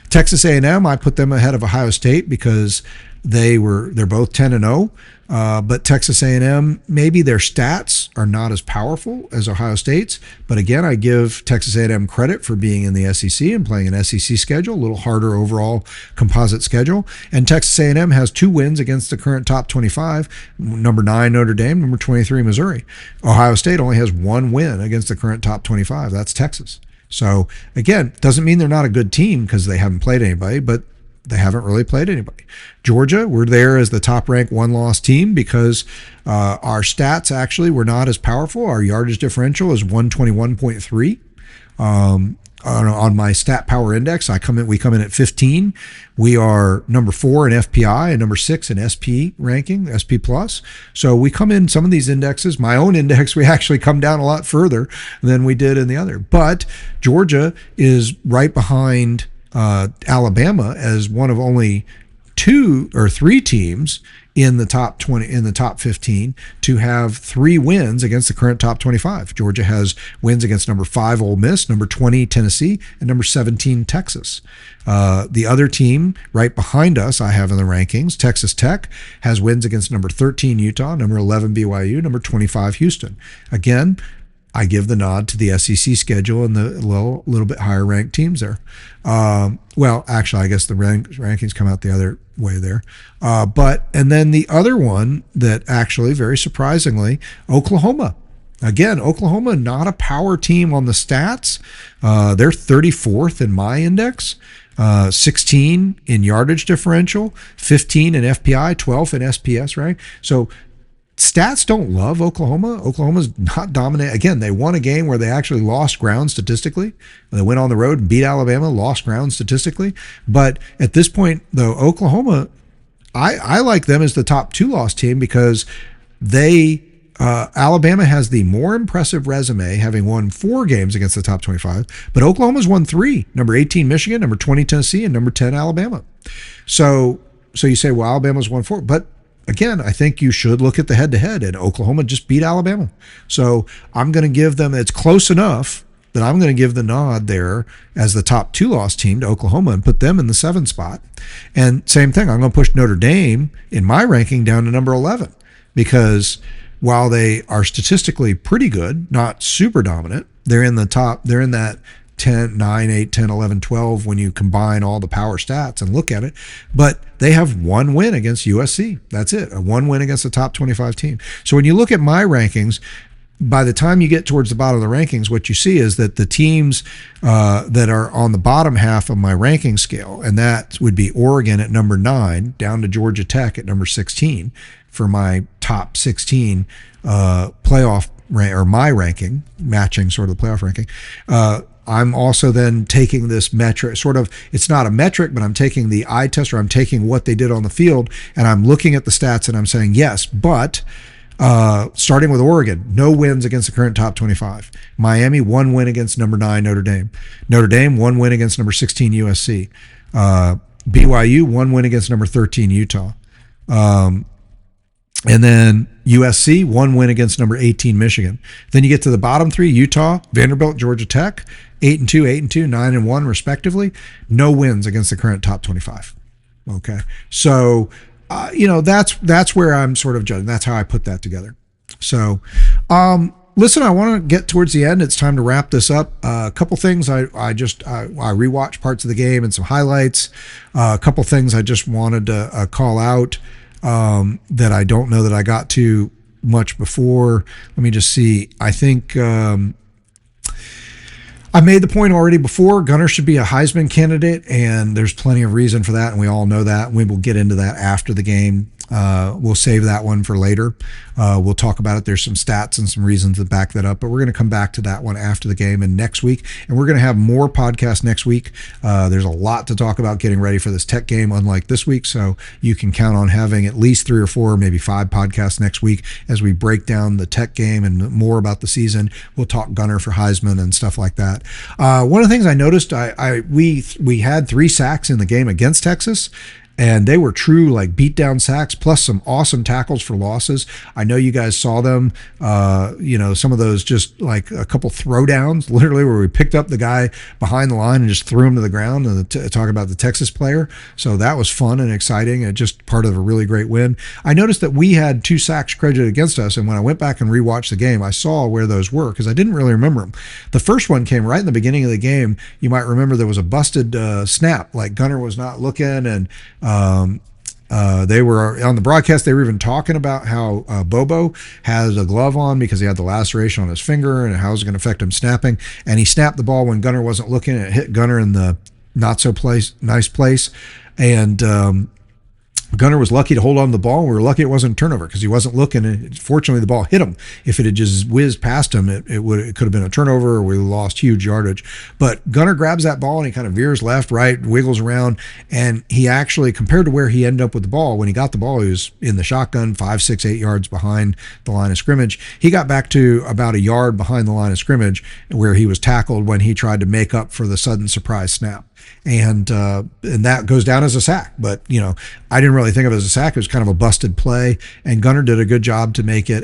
Texas A&M, I put them ahead of Ohio State because they're both 10-0. But Texas A&M, maybe their stats are not as powerful as Ohio State's. But again, I give Texas A&M credit for being in the SEC and playing an SEC schedule, a little harder overall composite schedule. And Texas A&M has 2 wins against the current top 25, number 9 Notre Dame, number 23 Missouri. Ohio State only has 1 win against the current top 25. That's Texas. So again, doesn't mean they're not a good team because they haven't played anybody, but they haven't really played anybody. Georgia, we're there as the top-ranked one-loss team because our stats actually were not as powerful. Our yardage differential is 121.3. On my stat power index, we come in at 15. We are number 4 in FPI and number 6 in SP ranking, SP Plus. So we come in some of these indexes. My own index, we actually come down a lot further than we did in the other. But Georgia is right behind Alabama as one of only 2 or 3 teams in the top 20, in the top 15 to have 3 wins against the current top 25. Georgia has wins against number 5 Ole Miss, number 20 Tennessee, and number 17 Texas. The other team right behind us, I have in the rankings, Texas Tech, has wins against number 13 Utah, number 11 BYU, number 25 Houston. Again, I give the nod to the SEC schedule and the little bit higher ranked teams there. Well, actually, I guess the rankings come out the other way there. And then the other one that actually, very surprisingly, Oklahoma. Again, Oklahoma, not a power team on the stats. They're 34th in my index, 16 in yardage differential, 15 in FPI, 12th in SPS rank. So stats don't love Oklahoma. Oklahoma's not dominant. Again, they won a game where they actually lost ground statistically. They went on the road and beat Alabama, lost ground statistically. But at this point, though, Oklahoma, I like them as the top 2-loss team because Alabama has the more impressive resume, having won 4 games against the top 25, but Oklahoma's won 3, number 18 Michigan, number 20 Tennessee, and number 10 Alabama. So you say, well, Alabama's won 4, but again, I think you should look at the head-to-head, and Oklahoma just beat Alabama. So I'm going to give them, it's close enough that I'm going to give the nod there as the top 2-loss team to Oklahoma and put them in the 7 spot. And same thing, I'm going to push Notre Dame in my ranking down to number 11 because while they are statistically pretty good, not super dominant, they're in the top, they're in that 10, 9, 8, 10, 11, 12 when you combine all the power stats and look at it. But they have 1 win against USC. That's it, a 1 win against the top 25 team. So when you look at my rankings, by the time you get towards the bottom of the rankings, what you see is that the teams that are on the bottom half of my ranking scale, and that would be Oregon at number 9, down to Georgia Tech at number 16 for my top 16 playoff or my ranking, matching sort of the playoff ranking. I'm also then taking this metric, sort of, it's not a metric, but I'm taking the eye test, or I'm taking what they did on the field, and I'm looking at the stats and I'm saying, yes, but starting with Oregon, no wins against the current top 25. Miami, 1 win against number 9 Notre Dame. Notre Dame, 1 win against number 16 USC. BYU, 1 win against number 13 Utah. And then USC, 1 win against number 18 Michigan. Then you get to the bottom 3, Utah, Vanderbilt, Georgia Tech, 8-2, 8-2, 9-1 respectively. No wins against the current top 25. Okay, so that's where I'm sort of judging. That's how I put that together. So, listen, I want to get towards the end. It's time to wrap this up. A couple things I rewatched parts of the game and some highlights. A couple things I just wanted to call out. That I don't know that I got to much before. Let me just see. I think I made the point already before. Gunnar should be a Heisman candidate, and there's plenty of reason for that, and we all know that. We will get into that after the game. We'll save that one for later. We'll talk about it. There's some stats and some reasons to back that up, but we're going to come back to that one after the game and next week. And we're going to have more podcasts next week. There's a lot to talk about getting ready for this Tech game, unlike this week. So you can count on having at least 3 or 4, maybe 5 podcasts next week as we break down the Tech game and more about the season. We'll talk Gunnar for Heisman and stuff like that. One of the things I noticed, we had 3 sacks in the game against Texas. And they were true like beatdown sacks, plus some awesome tackles for losses. I know you guys saw them, some of those just like a couple throwdowns, literally where we picked up the guy behind the line and just threw him to the ground, and talk about the Texas player. So that was fun and exciting and just part of a really great win. I noticed that we had 2 sacks credited against us, and when I went back and rewatched the game, I saw where those were because I didn't really remember them. The first one came right in the beginning of the game. You might remember there was a busted snap, like Gunnar was not looking, and they were on the broadcast. They were even talking about how Bobo has a glove on because he had the laceration on his finger and how it's going to affect him snapping. And he snapped the ball when Gunnar wasn't looking, and it hit Gunnar in the not so nice place. And Gunnar was lucky to hold on to the ball. We were lucky it wasn't a turnover because he wasn't looking. And fortunately, the ball hit him. If it had just whizzed past him, it could have been a turnover, or we lost huge yardage. But Gunnar grabs that ball and he kind of veers left, right, wiggles around, and he actually, compared to where he ended up with the ball, when he got the ball, he was in the shotgun, 5, 6, 8 yards behind the line of scrimmage. He got back to about a yard behind the line of scrimmage where he was tackled when he tried to make up for the sudden surprise snap. And that goes down as a sack. But, I didn't really think of it as a sack. It was kind of a busted play. And Gunnar did a good job to make it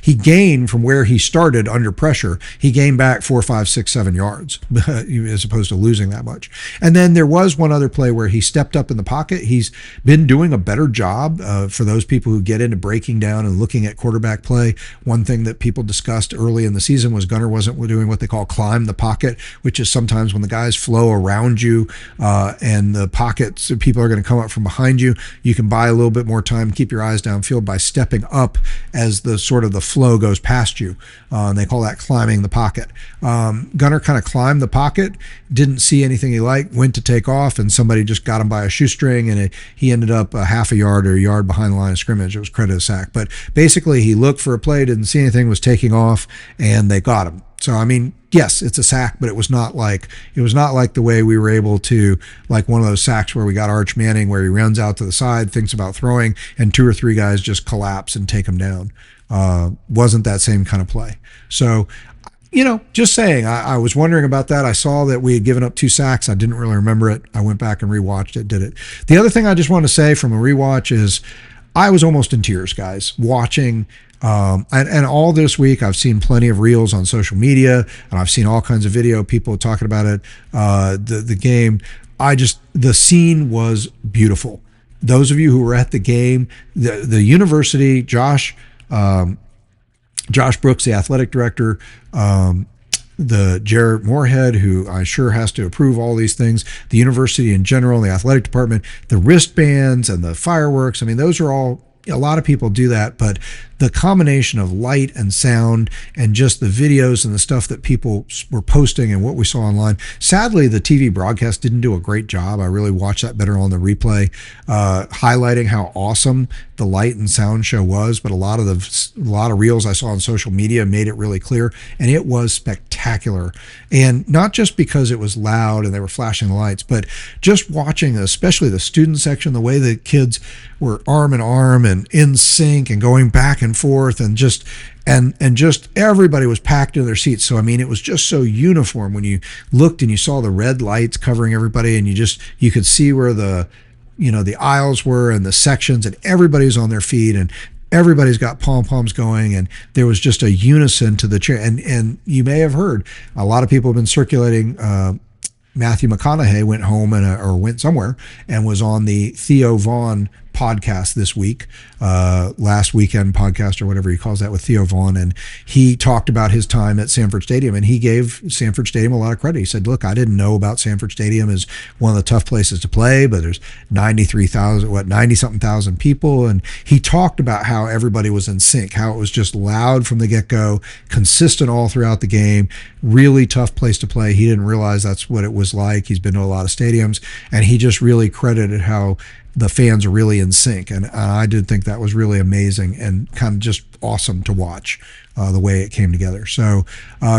he gained from where he started under pressure. He gained back 4, 5, 6, 7 yards as opposed to losing that much. And then there was one other play where he stepped up in the pocket. He's been doing a better job for those people who get into breaking down and looking at quarterback play. One thing that people discussed early in the season was Gunnar wasn't doing what they call climb the pocket, which is sometimes when the guys flow around you and the pockets, people are going to come up from behind you. You can buy a little bit more time, keep your eyes downfield by stepping up as the sort of the flow goes past you. And they call that climbing the pocket. Gunnar kind of climbed the pocket, didn't see anything he liked, went to take off, and somebody just got him by a shoestring, and he ended up a half a yard or a yard behind the line of scrimmage. It was credited a sack. But basically, he looked for a play, didn't see anything, was taking off, and they got him. So, I mean, yes, it's a sack, but it was not like the way we were able to, like one of those sacks where we got Arch Manning, where he runs out to the side, thinks about throwing, and 2 or 3 guys just collapse and take him down. Wasn't that same kind of play. So, just saying, I was wondering about that. I saw that we had given up 2 sacks. I didn't really remember it. I went back and rewatched it, did it. The other thing I just want to say from a rewatch is I was almost in tears, guys, watching. And all this week, I've seen plenty of reels on social media, and I've seen all kinds of video, people talking about it, the game. The scene was beautiful. Those of you who were at the game, the university, Josh Brooks, the athletic director, the Jared Moorhead, who I'm sure has to approve all these things, the university in general, the athletic department, the wristbands and the fireworks. I mean, those are all, a lot of people do that, but the combination of light and sound and just the videos and the stuff that people were posting and what we saw online. Sadly, the TV broadcast didn't do a great job. I really watched that better on the replay, highlighting how awesome the light and sound show was. But a lot of reels I saw on social media made it really clear, and it was spectacular. And not just because it was loud and they were flashing the lights, but just watching, especially the student section, the way the kids were arm in arm and in sync and going back and forth, and just everybody was packed in their seats. So I mean, it was just so uniform when you looked and you saw the red lights covering everybody, and you could see where the aisles were and the sections, and everybody's on their feet and everybody's got pom-poms going, and there was just a unison to the cheer. And you may have heard, a lot of people have been circulating, Matthew McConaughey went home or went somewhere and was on the Theo Vaughn podcast this week, last weekend podcast or whatever he calls that, with Theo Vaughn, and he talked about his time at Sanford Stadium, and he gave Sanford Stadium a lot of credit. He said, look, I didn't know about Sanford Stadium as one of the tough places to play, but there's 90-something thousand people, and he talked about how everybody was in sync, how it was just loud from the get-go, consistent all throughout the game, really tough place to play. He didn't realize that's what it was like. He's been to a lot of stadiums, and he just really credited how the fans are really in sync. And I did think that was really amazing and kind of just awesome to watch the way it came together. So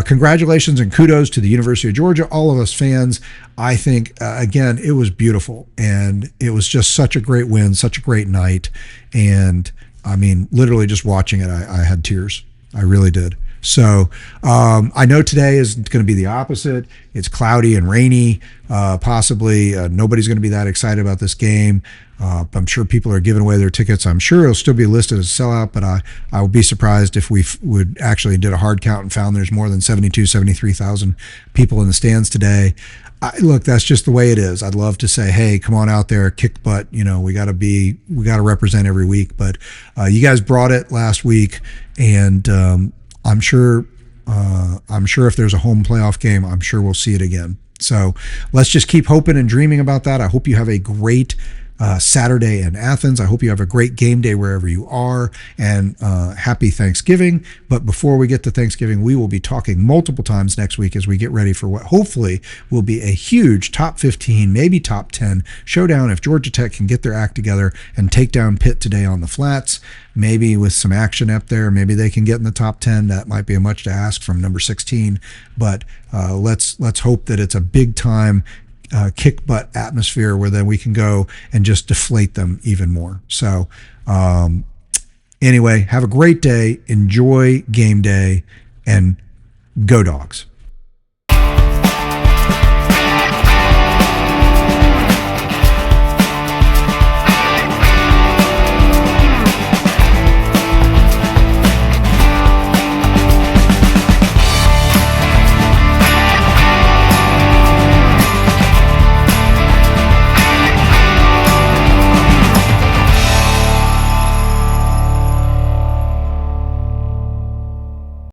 congratulations and kudos to the University of Georgia, all of us fans. I think, again, it was beautiful, and it was just such a great win, such a great night. And I mean, literally just watching it, I had tears. I really did. So I know today is going to be the opposite. It's cloudy and rainy. Possibly nobody's going to be that excited about this game. I'm sure people are giving away their tickets. I'm sure it'll still be listed as a sellout, but I would be surprised if we would actually did a hard count and found there's more than 73,000 people in the stands today. Look, that's just the way it is. I'd love to say, hey, come on out there, kick butt. You know, we got to represent every week. But you guys brought it last week, and I'm sure if there's a home playoff game, I'm sure we'll see it again. So let's just keep hoping and dreaming about that. I hope you have a great Saturday in Athens. I hope you have a great game day wherever you are, and happy Thanksgiving. But before we get to Thanksgiving, we will be talking multiple times next week as we get ready for what hopefully will be a huge top 15, maybe top 10 showdown if Georgia Tech can get their act together and take down Pitt today on the flats. Maybe with some action up there, maybe they can get in the top 10. That might be a much to ask from number 16, but let's hope that it's a big time kick butt atmosphere where then we can go and just deflate them even more. So anyway, have a great day, enjoy game day, and go Dogs.